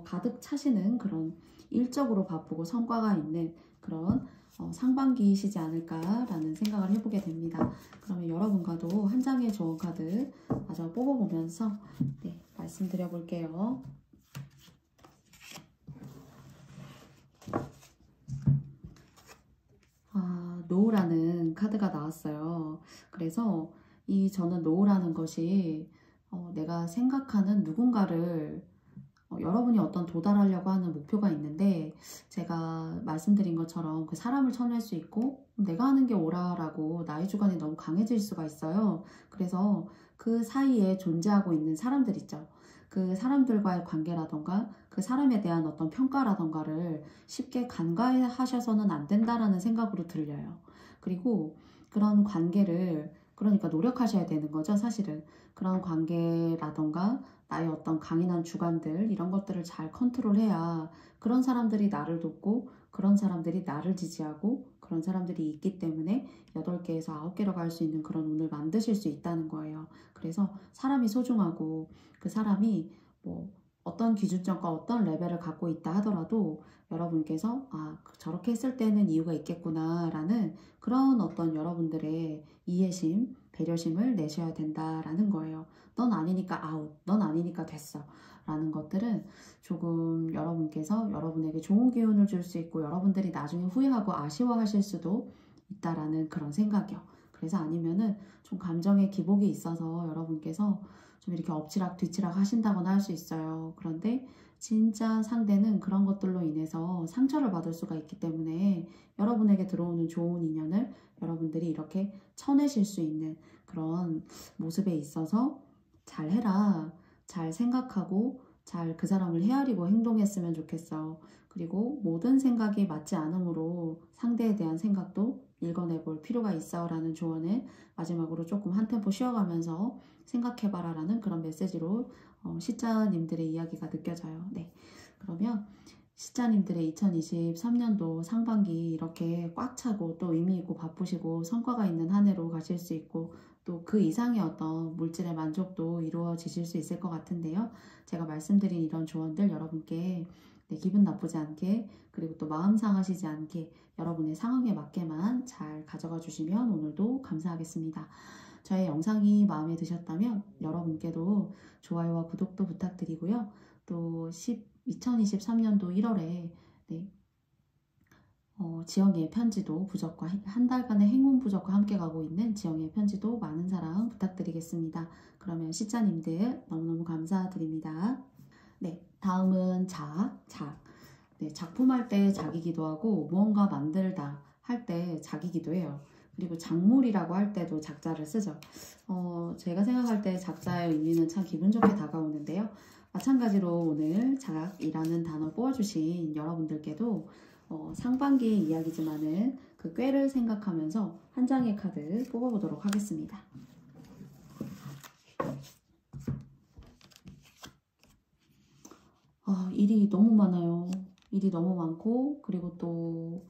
가득 차시는 그런 일적으로 바쁘고 성과가 있는 그런 상반기이시지 않을까라는 생각을 해보게 됩니다. 그러면 여러분과도 한 장의 조언 카드 마저 뽑아보면서 말씀드려 볼게요. 노라는 카드가 나왔어요. 그래서 저는 노라는 것이 내가 생각하는 누군가를 여러분이 어떤 도달하려고 하는 목표가 있는데 제가 말씀드린 것처럼 그 사람을 쳐낼 수 있고 내가 하는 게 옳아라고 나의 주관이 너무 강해질 수가 있어요. 그래서 그 사이에 존재하고 있는 사람들 있죠. 그 사람들과의 관계라던가 그 사람에 대한 어떤 평가라던가를 쉽게 간과하셔서는 안 된다라는 생각으로 들려요. 그리고 그런 관계를 그러니까 노력하셔야 되는 거죠, 사실은. 그런 관계라던가 나의 어떤 강인한 주관들 이런 것들을 잘 컨트롤해야 그런 사람들이 나를 돕고 그런 사람들이 나를 지지하고 그런 사람들이 있기 때문에 8개에서 9개로 갈 수 있는 그런 운을 만드실 수 있다는 거예요. 그래서 사람이 소중하고 그 사람이 뭐 어떤 기준점과 어떤 레벨을 갖고 있다 하더라도 여러분께서 저렇게 했을 때는 이유가 있겠구나 라는 그런 어떤 여러분들의 이해심, 배려심을 내셔야 된다라는 거예요. 넌 아니니까 아웃, 넌 아니니까 됐어 라는 것들은 조금 여러분께서 여러분에게 좋은 기운을 줄 수 있고 여러분들이 나중에 후회하고 아쉬워하실 수도 있다라는 그런 생각이요. 그래서 아니면은 좀 감정의 기복이 있어서 여러분께서 좀 이렇게 엎치락 뒤치락 하신다거나 할 수 있어요. 그런데 진짜 상대는 그런 것들로 인해서 상처를 받을 수가 있기 때문에 여러분에게 들어오는 좋은 인연을 여러분들이 이렇게 쳐내실 수 있는 그런 모습에 있어서 잘 해라, 잘 생각하고 잘 그 사람을 헤아리고 행동했으면 좋겠어. 그리고 모든 생각이 맞지 않으므로 상대에 대한 생각도 읽어내볼 필요가 있어 라는 조언을 마지막으로 조금 한 템포 쉬어가면서 생각해봐라 라는 그런 메시지로 시자님들의 이야기가 느껴져요. 네, 그러면 시자님들의 2023년도 상반기 이렇게 꽉 차고 또 의미 있고 바쁘시고 성과가 있는 한 해로 가실 수 있고 또 그 이상의 어떤 물질의 만족도 이루어지실 수 있을 것 같은데요. 제가 말씀드린 이런 조언들 여러분께 기분 나쁘지 않게 그리고 또 마음 상하시지 않게 여러분의 상황에 맞게만 잘 가져가 주시면 오늘도 감사하겠습니다. 저의 영상이 마음에 드셨다면 여러분께도 좋아요와 구독도 부탁드리고요. 또 2023년도 1월에 지영이의 편지도 부적과 한 달간의 행운 부적과 함께 가고 있는 지영이의 편지도 많은 사랑 부탁드리겠습니다. 그러면 시자님들 너무너무 감사드립니다. 네, 다음은 작. 네, 작품할 때 작이기도 하고 무언가 만들다 할 때 작이기도 해요. 그리고 작물이라고 할 때도 작자를 쓰죠. 제가 생각할 때 작자의 의미는 참 기분 좋게 다가오는데요. 마찬가지로 오늘 작이라는 단어 뽑아주신 여러분들께도 상반기의 이야기지만은 그 꾀를 생각하면서 한 장의 카드 뽑아보도록 하겠습니다. 일이 너무 많아요. 일이 너무 많고 그리고 또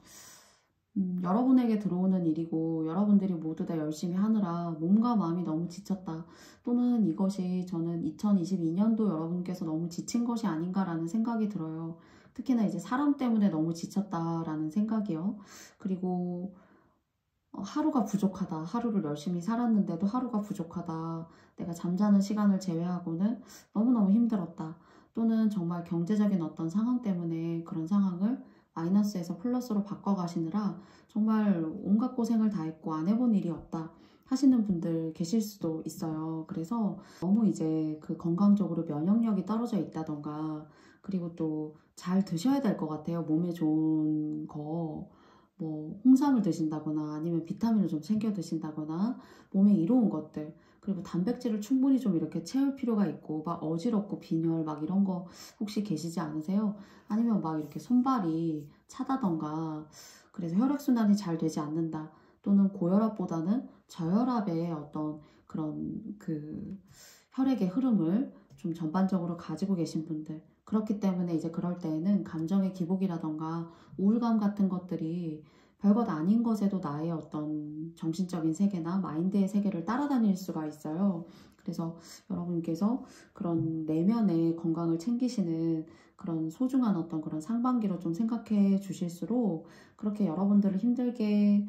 여러분에게 들어오는 일이고 여러분들이 모두 다 열심히 하느라 몸과 마음이 너무 지쳤다. 또는 이것이 저는 2022년도 여러분께서 너무 지친 것이 아닌가라는 생각이 들어요. 특히나 이제 사람 때문에 너무 지쳤다라는 생각이요. 그리고 하루가 부족하다. 하루를 열심히 살았는데도 하루가 부족하다. 내가 잠자는 시간을 제외하고는 너무너무 힘들었다. 또는 정말 경제적인 어떤 상황 때문에 그런 상황을 마이너스에서 플러스로 바꿔가시느라 정말 온갖 고생을 다 했고 안 해본 일이 없다 하시는 분들 계실 수도 있어요. 그래서 너무 이제 그 건강적으로 면역력이 떨어져 있다던가 그리고 또 잘 드셔야 될 것 같아요. 몸에 좋은 거 뭐 홍삼을 드신다거나 아니면 비타민을 좀 챙겨 드신다거나 몸에 이로운 것들 그리고 단백질을 충분히 좀 이렇게 채울 필요가 있고 막 어지럽고 빈혈 막 이런 거 혹시 계시지 않으세요? 아니면 막 이렇게 손발이 차다던가 그래서 혈액순환이 잘 되지 않는다 또는 고혈압보다는 저혈압의 어떤 그런 그 혈액의 흐름을 좀 전반적으로 가지고 계신 분들 그렇기 때문에 이제 그럴 때에는 감정의 기복이라던가 우울감 같은 것들이 별것 아닌 것에도 나의 어떤 정신적인 세계나 마인드의 세계를 따라다닐 수가 있어요. 그래서 여러분께서 그런 내면의 건강을 챙기시는 그런 소중한 어떤 그런 상반기로 좀 생각해 주실수록 그렇게 여러분들을 힘들게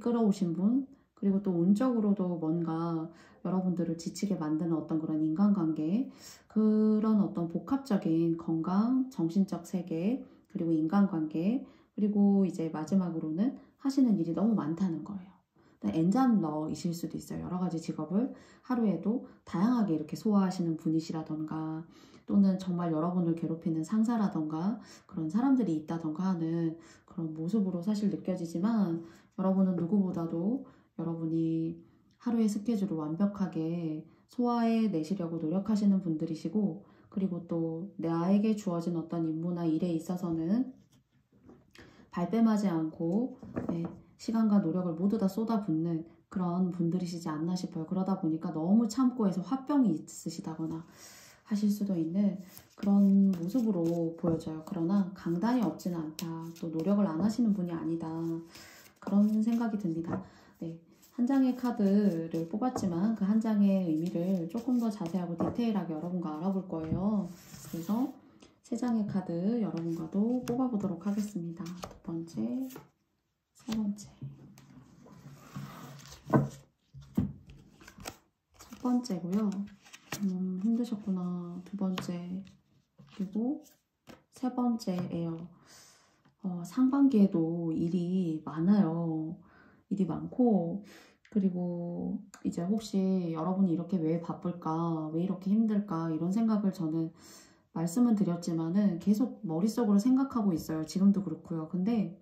끌어오신 분 그리고 또 운적으로도 뭔가 여러분들을 지치게 만드는 어떤 그런 인간관계 그런 어떤 복합적인 건강, 정신적 세계 그리고 인간관계 그리고 이제 마지막으로는 하시는 일이 너무 많다는 거예요. 엔잡러이실 수도 있어요. 여러 가지 직업을 하루에도 다양하게 이렇게 소화하시는 분이시라던가 또는 정말 여러분을 괴롭히는 상사라던가 그런 사람들이 있다던가 하는 그런 모습으로 사실 느껴지지만 여러분은 누구보다도 여러분이 하루의 스케줄을 완벽하게 소화해내시려고 노력하시는 분들이시고 그리고 또 나에게 주어진 어떤 임무나 일에 있어서는 발뺌하지 않고 시간과 노력을 모두 다 쏟아붓는 그런 분들이시지 않나 싶어요. 그러다 보니까 너무 참고 해서 화병이 있으시다거나 하실 수도 있는 그런 모습으로 보여져요. 그러나 강단이 없지는 않다. 또 노력을 안 하시는 분이 아니다. 그런 생각이 듭니다. 네, 한 장의 카드를 뽑았지만 그 한 장의 의미를 조금 더 자세하고 디테일하게 여러분과 알아볼 거예요. 그래서 세 장의 카드 여러분과도 뽑아보도록 하겠습니다. 두 번째, 세 번째. 첫 번째고요. 힘드셨구나. 두 번째, 그리고 세 번째예요. 상반기에도 일이 많아요. 일이 많고, 그리고 이제 혹시 여러분이 이렇게 왜 바쁠까, 왜 이렇게 힘들까, 이런 생각을 저는 말씀은 드렸지만은 계속 머릿속으로 생각하고 있어요. 지금도 그렇고요. 근데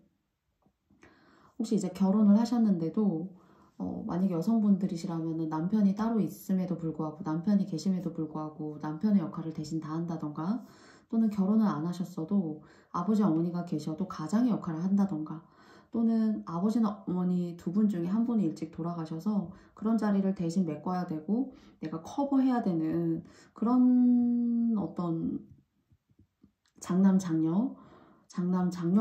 혹시 이제 결혼을 하셨는데도 만약에 여성분들이시라면 남편이 따로 있음에도 불구하고, 남편이 계심에도 불구하고 남편의 역할을 대신 다 한다던가, 또는 결혼을 안 하셨어도 아버지 어머니가 계셔도 가장의 역할을 한다던가, 또는 아버지나 어머니 두 분 중에 한 분이 일찍 돌아가셔서 그런 자리를 대신 메꿔야 되고 내가 커버해야 되는 그런 어떤 장남 장녀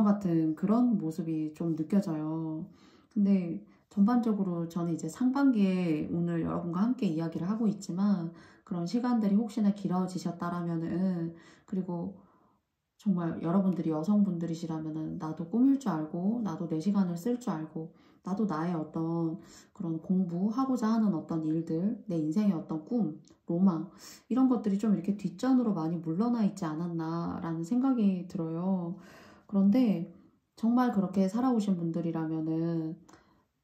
같은 그런 모습이 좀 느껴져요. 근데 전반적으로 저는 이제 상반기에 오늘 여러분과 함께 이야기를 하고 있지만, 그런 시간들이 혹시나 길어지셨다라면은, 그리고 정말 여러분들이 여성분들이시라면은 나도 꾸밀 줄 알고, 나도 내 시간을 쓸 줄 알고, 나도 나의 어떤 그런 공부하고자 하는 어떤 일들, 내 인생의 어떤 꿈, 로망, 이런 것들이 좀 이렇게 뒷전으로 많이 물러나 있지 않았나라는 생각이 들어요. 그런데 정말 그렇게 살아오신 분들이라면은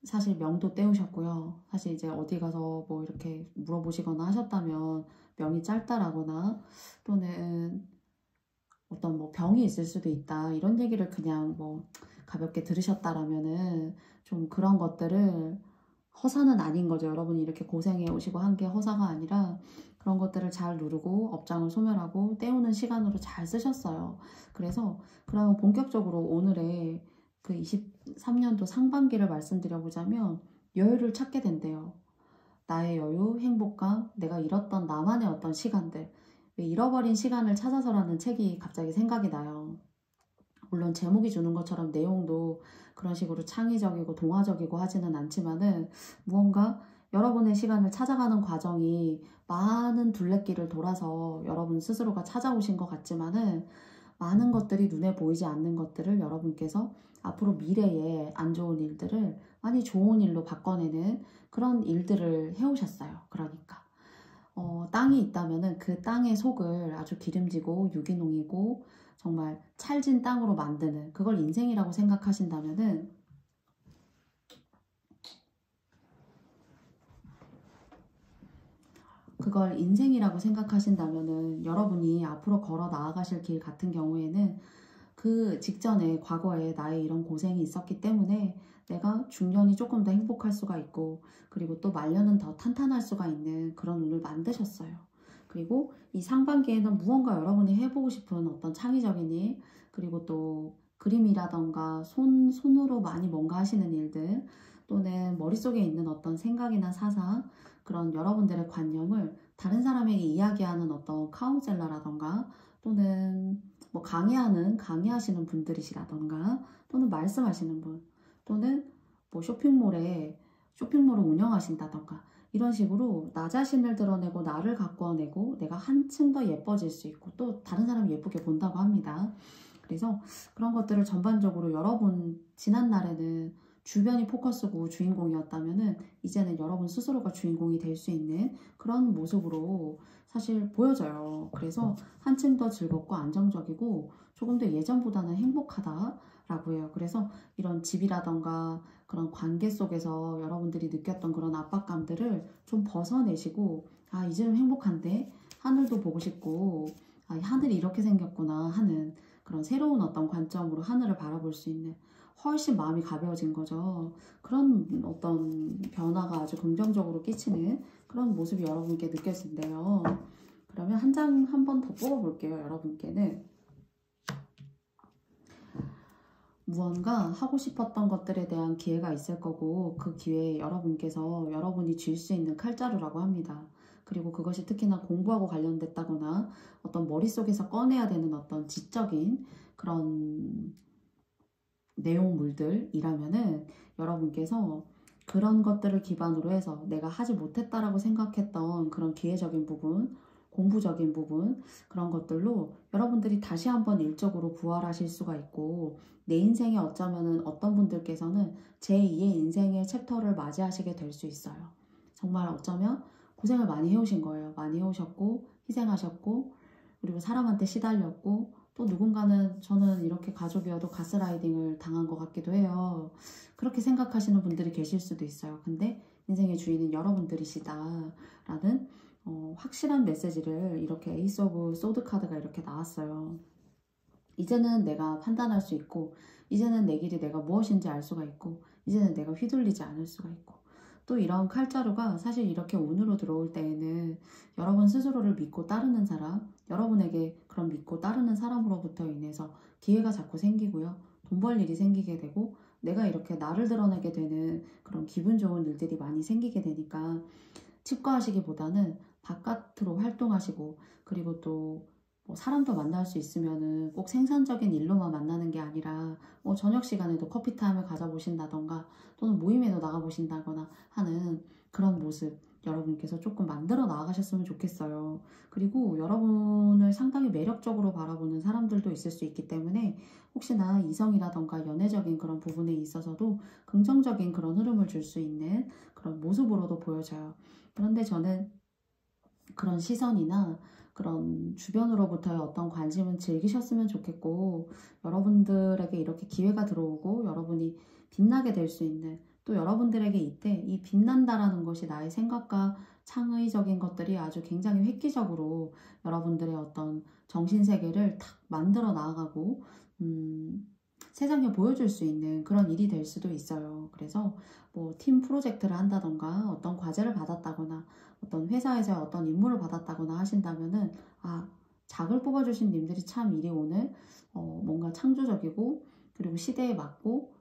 사실 명도 때우셨고요. 사실 이제 어디 가서 뭐 이렇게 물어보시거나 하셨다면 명이 짧다라거나, 또는 어떤 뭐 병이 있을 수도 있다, 이런 얘기를 그냥 뭐 가볍게 들으셨다라면은 좀 그런 것들을, 허사는 아닌 거죠. 여러분이 이렇게 고생해 오시고 한 게 허사가 아니라 그런 것들을 잘 누르고 업장을 소멸하고 때우는 시간으로 잘 쓰셨어요. 그래서 그러면 본격적으로 오늘의 그 23년도 상반기를 말씀드려보자면, 여유를 찾게 된대요. 나의 여유, 행복감, 내가 잃었던 나만의 어떤 시간들, 왜 잃어버린 시간을 찾아서라는 책이 갑자기 생각이 나요. 물론 제목이 주는 것처럼 내용도 그런 식으로 창의적이고 동화적이고 하지는 않지만은, 무언가 여러분의 시간을 찾아가는 과정이 많은 둘레길을 돌아서 여러분 스스로가 찾아오신 것 같지만은, 많은 것들이 눈에 보이지 않는 것들을 여러분께서 앞으로 미래에 안 좋은 일들을 많이 좋은 일로 바꿔내는 그런 일들을 해오셨어요. 그러니까 땅이 있다면은 그 땅의 속을 아주 기름지고 유기농이고 정말 찰진 땅으로 만드는, 그걸 인생이라고 생각하신다면은, 여러분이 앞으로 걸어 나아가실 길 같은 경우에는 그 직전에 과거에 나의 이런 고생이 있었기 때문에 내가 중년이 조금 더 행복할 수가 있고, 그리고 또 말년은 더 탄탄할 수가 있는 그런 운을 만드셨어요. 그리고 이 상반기에는 무언가 여러분이 해보고 싶은 어떤 창의적인 일, 그리고 또 그림이라던가 손으로 많이 뭔가 하시는 일들, 또는 머릿속에 있는 어떤 생각이나 사상, 그런 여러분들의 관념을 다른 사람에게 이야기하는 어떤 카운셀러라던가, 또는 뭐 강의하시는 분들이시라던가, 또는 말씀하시는 분, 또는 뭐 쇼핑몰을 운영하신다던가, 이런 식으로 나 자신을 드러내고 나를 가꾸어내고 내가 한층 더 예뻐질 수 있고 또 다른 사람이 예쁘게 본다고 합니다. 그래서 그런 것들을 전반적으로, 여러분 지난 날에는 주변이 포커스고 주인공이었다면은 이제는 여러분 스스로가 주인공이 될 수 있는 그런 모습으로 사실 보여져요. 그래서 한층 더 즐겁고 안정적이고 조금 더 예전보다는 행복하다라고 해요. 그래서 이런 집이라던가 그런 관계 속에서 여러분들이 느꼈던 그런 압박감들을 좀 벗어내시고, 아, 이제는 행복한데, 하늘도 보고 싶고, 아, 하늘이 이렇게 생겼구나 하는 그런 새로운 어떤 관점으로 하늘을 바라볼 수 있는, 훨씬 마음이 가벼워진 거죠. 그런 어떤 변화가 아주 긍정적으로 끼치는 그런 모습이 여러분께 느껴진대요. 그러면 한 장 한 번 더 뽑아볼게요. 여러분께는 무언가 하고 싶었던 것들에 대한 기회가 있을 거고 그 기회에 여러분께서 여러분이 쥘 수 있는 칼자루라고 합니다. 그리고 그것이 특히나 공부하고 관련됐다거나 어떤 머릿속에서 꺼내야 되는 어떤 지적인 그런 내용물들이라면은 여러분께서 그런 것들을 기반으로 해서 내가 하지 못했다라고 생각했던 그런 기회적인 부분, 공부적인 부분, 그런 것들로 여러분들이 다시 한번 일적으로 부활하실 수가 있고, 내 인생에 어쩌면은 어떤 분들께서는 제2의 인생의 챕터를 맞이하시게 될 수 있어요. 정말 어쩌면 고생을 많이 해오신 거예요. 많이 해오셨고, 희생하셨고, 그리고 사람한테 시달렸고, 또 누군가는 저는 이렇게 가족이어도 가스라이딩을 당한 것 같기도 해요. 그렇게 생각하시는 분들이 계실 수도 있어요. 근데 인생의 주인은 여러분들이시다라는 확실한 메시지를 이렇게 에이스 오브 소드 카드가 이렇게 나왔어요. 이제는 내가 판단할 수 있고, 이제는 내 길이 내가 무엇인지 알 수가 있고, 이제는 내가 휘둘리지 않을 수가 있고, 또 이런 칼자루가 사실 이렇게 운으로 들어올 때에는 여러분 스스로를 믿고 따르는 사람, 여러분에게 그런 믿고 따르는 사람으로부터 인해서 기회가 자꾸 생기고요. 돈 벌 일이 생기게 되고, 내가 이렇게 나를 드러내게 되는 그런 기분 좋은 일들이 많이 생기게 되니까 칩과하시기보다는 바깥으로 활동하시고, 그리고 또 뭐 사람도 만날 수 있으면은 꼭 생산적인 일로만 만나는 게 아니라 뭐 저녁 시간에도 커피 타임을 가져보신다던가 또는 모임에도 나가보신다거나 하는 그런 모습 여러분께서 조금 만들어 나가셨으면 좋겠어요. 그리고 여러분을 상당히 매력적으로 바라보는 사람들도 있을 수 있기 때문에 혹시나 이성이라던가 연애적인 그런 부분에 있어서도 긍정적인 그런 흐름을 줄 수 있는 그런 모습으로도 보여져요. 그런데 저는 그런 시선이나 그런 주변으로부터의 어떤 관심은 즐기셨으면 좋겠고, 여러분들에게 이렇게 기회가 들어오고 여러분이 빛나게 될 수 있는, 또 여러분들에게 이때 이 빛난다라는 것이 나의 생각과 창의적인 것들이 아주 굉장히 획기적으로 여러분들의 어떤 정신세계를 탁 만들어 나아가고 세상에 보여줄 수 있는 그런 일이 될 수도 있어요. 그래서 뭐 팀 프로젝트를 한다던가 어떤 과제를 받았다거나 어떤 회사에서 어떤 임무를 받았다거나 하신다면은 작을 뽑아주신 님들이 참 일이 오늘 뭔가 창조적이고 그리고 시대에 맞고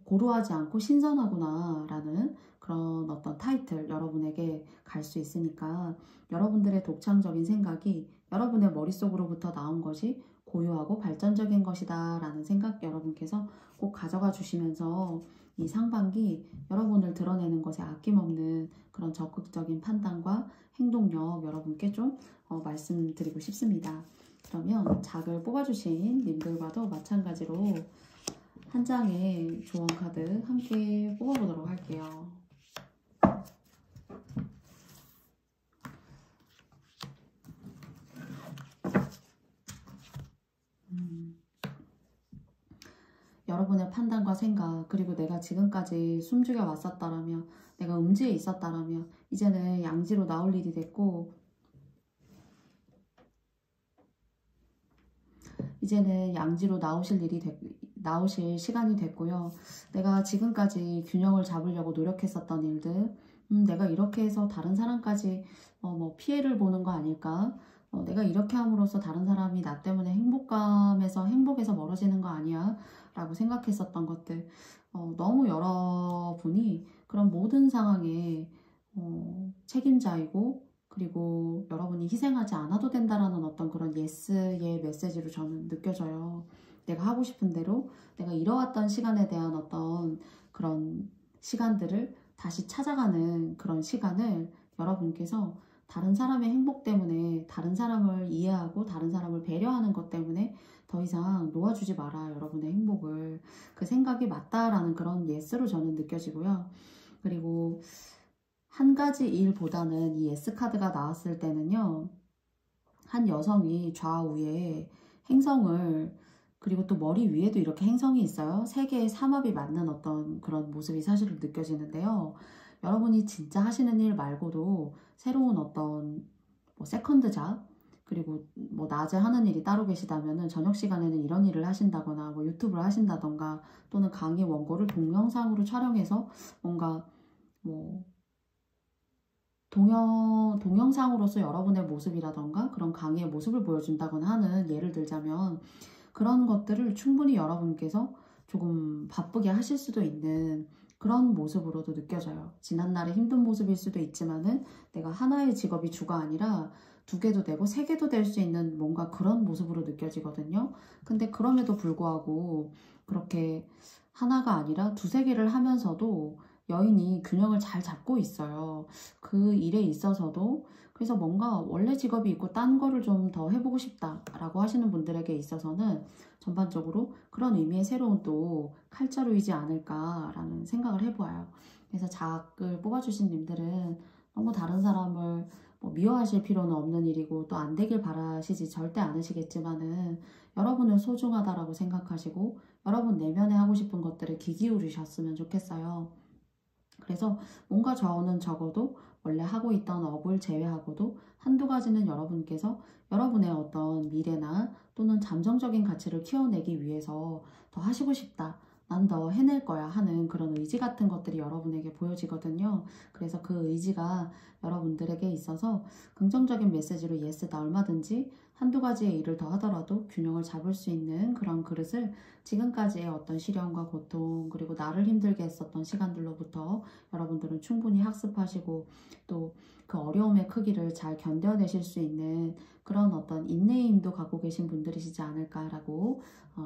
고루하지 않고 신선하구나 라는 그런 어떤 타이틀 여러분에게 갈 수 있으니까 여러분들의 독창적인 생각이 여러분의 머릿속으로부터 나온 것이 고유하고 발전적인 것이다 라는 생각 여러분께서 꼭 가져가 주시면서 이 상반기 여러분을 드러내는 것에 아낌없는 그런 적극적인 판단과 행동력 여러분께 좀 말씀드리고 싶습니다. 그러면 작을 뽑아주신 님들과도 마찬가지로 한 장의 조언 카드 함께 뽑아보도록 할게요. 여러분의 판단과 생각, 그리고 내가 지금까지 숨죽여 왔었다라면, 내가 음지에 있었다라면 이제는 양지로 나올 일이 됐고, 이제는 양지로 나오실 시간이 됐고요. 내가 지금까지 균형을 잡으려고 노력했었던 일들, 내가 이렇게 해서 다른 사람까지 뭐 피해를 보는 거 아닐까? 내가 이렇게 함으로써 다른 사람이 나 때문에 행복에서 멀어지는 거 아니야? 라고 생각했었던 것들, 너무 여러분이 그런 모든 상황에 책임자이고, 그리고 여러분이 희생하지 않아도 된다라는 어떤 그런 예스의 메시지로 저는 느껴져요. 내가 하고 싶은 대로 내가 이뤄왔던 시간에 대한 어떤 그런 시간들을 다시 찾아가는 그런 시간을 여러분께서 다른 사람의 행복 때문에 다른 사람을 이해하고 다른 사람을 배려하는 것 때문에 더 이상 놓아주지 마라 여러분의 행복을. 그 생각이 맞다라는 그런 예스로 저는 느껴지고요. 그리고 한 가지 일보다는 이 S카드가 나왔을 때는요. 한 여성이 좌우에 행성을, 그리고 또 머리 위에도 이렇게 행성이 있어요. 세 개의 삼합이 맞는 어떤 그런 모습이 사실은 느껴지는데요. 여러분이 진짜 하시는 일 말고도 새로운 어떤 뭐 세컨드 잡, 그리고 뭐 낮에 하는 일이 따로 계시다면은 저녁 시간에는 이런 일을 하신다거나 뭐 유튜브를 하신다던가 또는 강의 원고를 동영상으로 촬영해서 뭔가 뭐 동영상으로서 여러분의 모습이라던가 그런 강의의 모습을 보여준다거나 하는 예를 들자면 그런 것들을 충분히 여러분께서 조금 바쁘게 하실 수도 있는 그런 모습으로도 느껴져요. 지난날의 힘든 모습일 수도 있지만은 내가 하나의 직업이 주가 아니라 두 개도 되고 세 개도 될 수 있는 뭔가 그런 모습으로 느껴지거든요. 근데 그럼에도 불구하고 그렇게 하나가 아니라 두세 개를 하면서도 여인이 균형을 잘 잡고 있어요. 그 일에 있어서도. 그래서 뭔가 원래 직업이 있고 딴 거를 좀 더 해보고 싶다라고 하시는 분들에게 있어서는 전반적으로 그런 의미의 새로운 또 칼자루이지 않을까라는 생각을 해보아요. 그래서 작을 뽑아주신 님들은 너무 다른 사람을 뭐 미워하실 필요는 없는 일이고 또 안 되길 바라시지 절대 않으시겠지만은 여러분을 소중하다라고 생각하시고 여러분 내면에 하고 싶은 것들을 귀 기울이셨으면 좋겠어요. 그래서 뭔가 저는 적어도 원래 하고 있던 업을 제외하고도 한두 가지는 여러분께서 여러분의 어떤 미래나 또는 잠정적인 가치를 키워내기 위해서 더 하시고 싶다. 난 더 해낼 거야 하는 그런 의지 같은 것들이 여러분에게 보여지거든요. 그래서 그 의지가 여러분들에게 있어서 긍정적인 메시지로 예스 나 얼마든지 한두 가지의 일을 더 하더라도 균형을 잡을 수 있는 그런 그릇을 지금까지의 어떤 시련과 고통 그리고 나를 힘들게 했었던 시간들로부터 여러분들은 충분히 학습하시고 또 그 어려움의 크기를 잘 견뎌내실 수 있는 그런 어떤 인내의 힘도 갖고 계신 분들이시지 않을까라고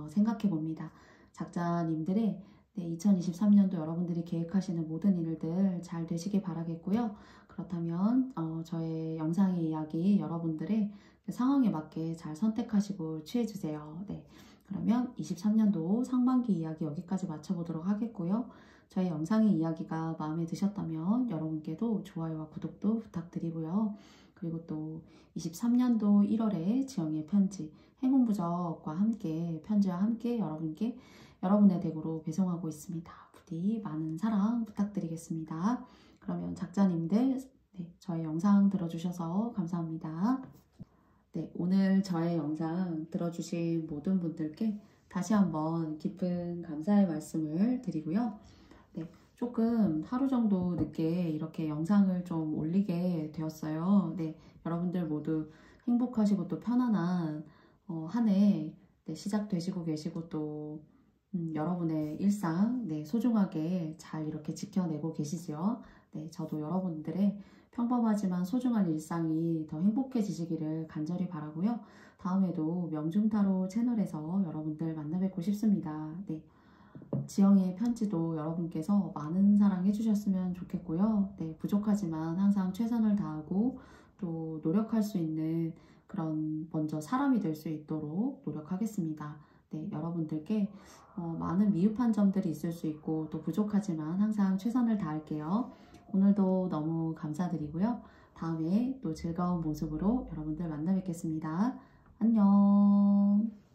생각해 봅니다. 작자님들의 2023년도 여러분들이 계획하시는 모든 일들 잘 되시길 바라겠고요. 그렇다면 저의 영상의 이야기 여러분들의 그 상황에 맞게 잘 선택하시고 취해주세요. 네. 그러면 23년도 상반기 이야기 여기까지 마쳐보도록 하겠고요. 저희 영상의 이야기가 마음에 드셨다면 여러분께도 좋아요와 구독도 부탁드리고요. 그리고 또 23년도 1월에 지영이의 편지, 행운부적과 함께 편지와 함께 여러분께 여러분의 댁으로 배송하고 있습니다. 부디 많은 사랑 부탁드리겠습니다. 그러면 작자님들 저의 영상 들어주셔서 감사합니다. 네, 오늘 저의 영상 들어주신 모든 분들께 다시 한번 깊은 감사의 말씀을 드리고요. 네, 조금 하루 정도 늦게 이렇게 영상을 좀 올리게 되었어요. 네, 여러분들 모두 행복하시고 또 편안한 한 해 시작되시고 계시고 또 여러분의 일상 소중하게 잘 이렇게 지켜내고 계시죠. 네, 저도 여러분들의 평범하지만 소중한 일상이 더 행복해지시기를 간절히 바라고요. 다음에도 명중타로 채널에서 여러분들 만나 뵙고 싶습니다. 네, 지영이의 편지도 여러분께서 많은 사랑 해주셨으면 좋겠고요. 네, 부족하지만 항상 최선을 다하고 또 노력할 수 있는 그런 먼저 사람이 될 수 있도록 노력하겠습니다. 네, 여러분들께 많은 미흡한 점들이 있을 수 있고 또 부족하지만 항상 최선을 다할게요. 오늘도 너무 감사드리고요. 다음에 또 즐거운 모습으로 여러분들 만나 뵙겠습니다. 안녕.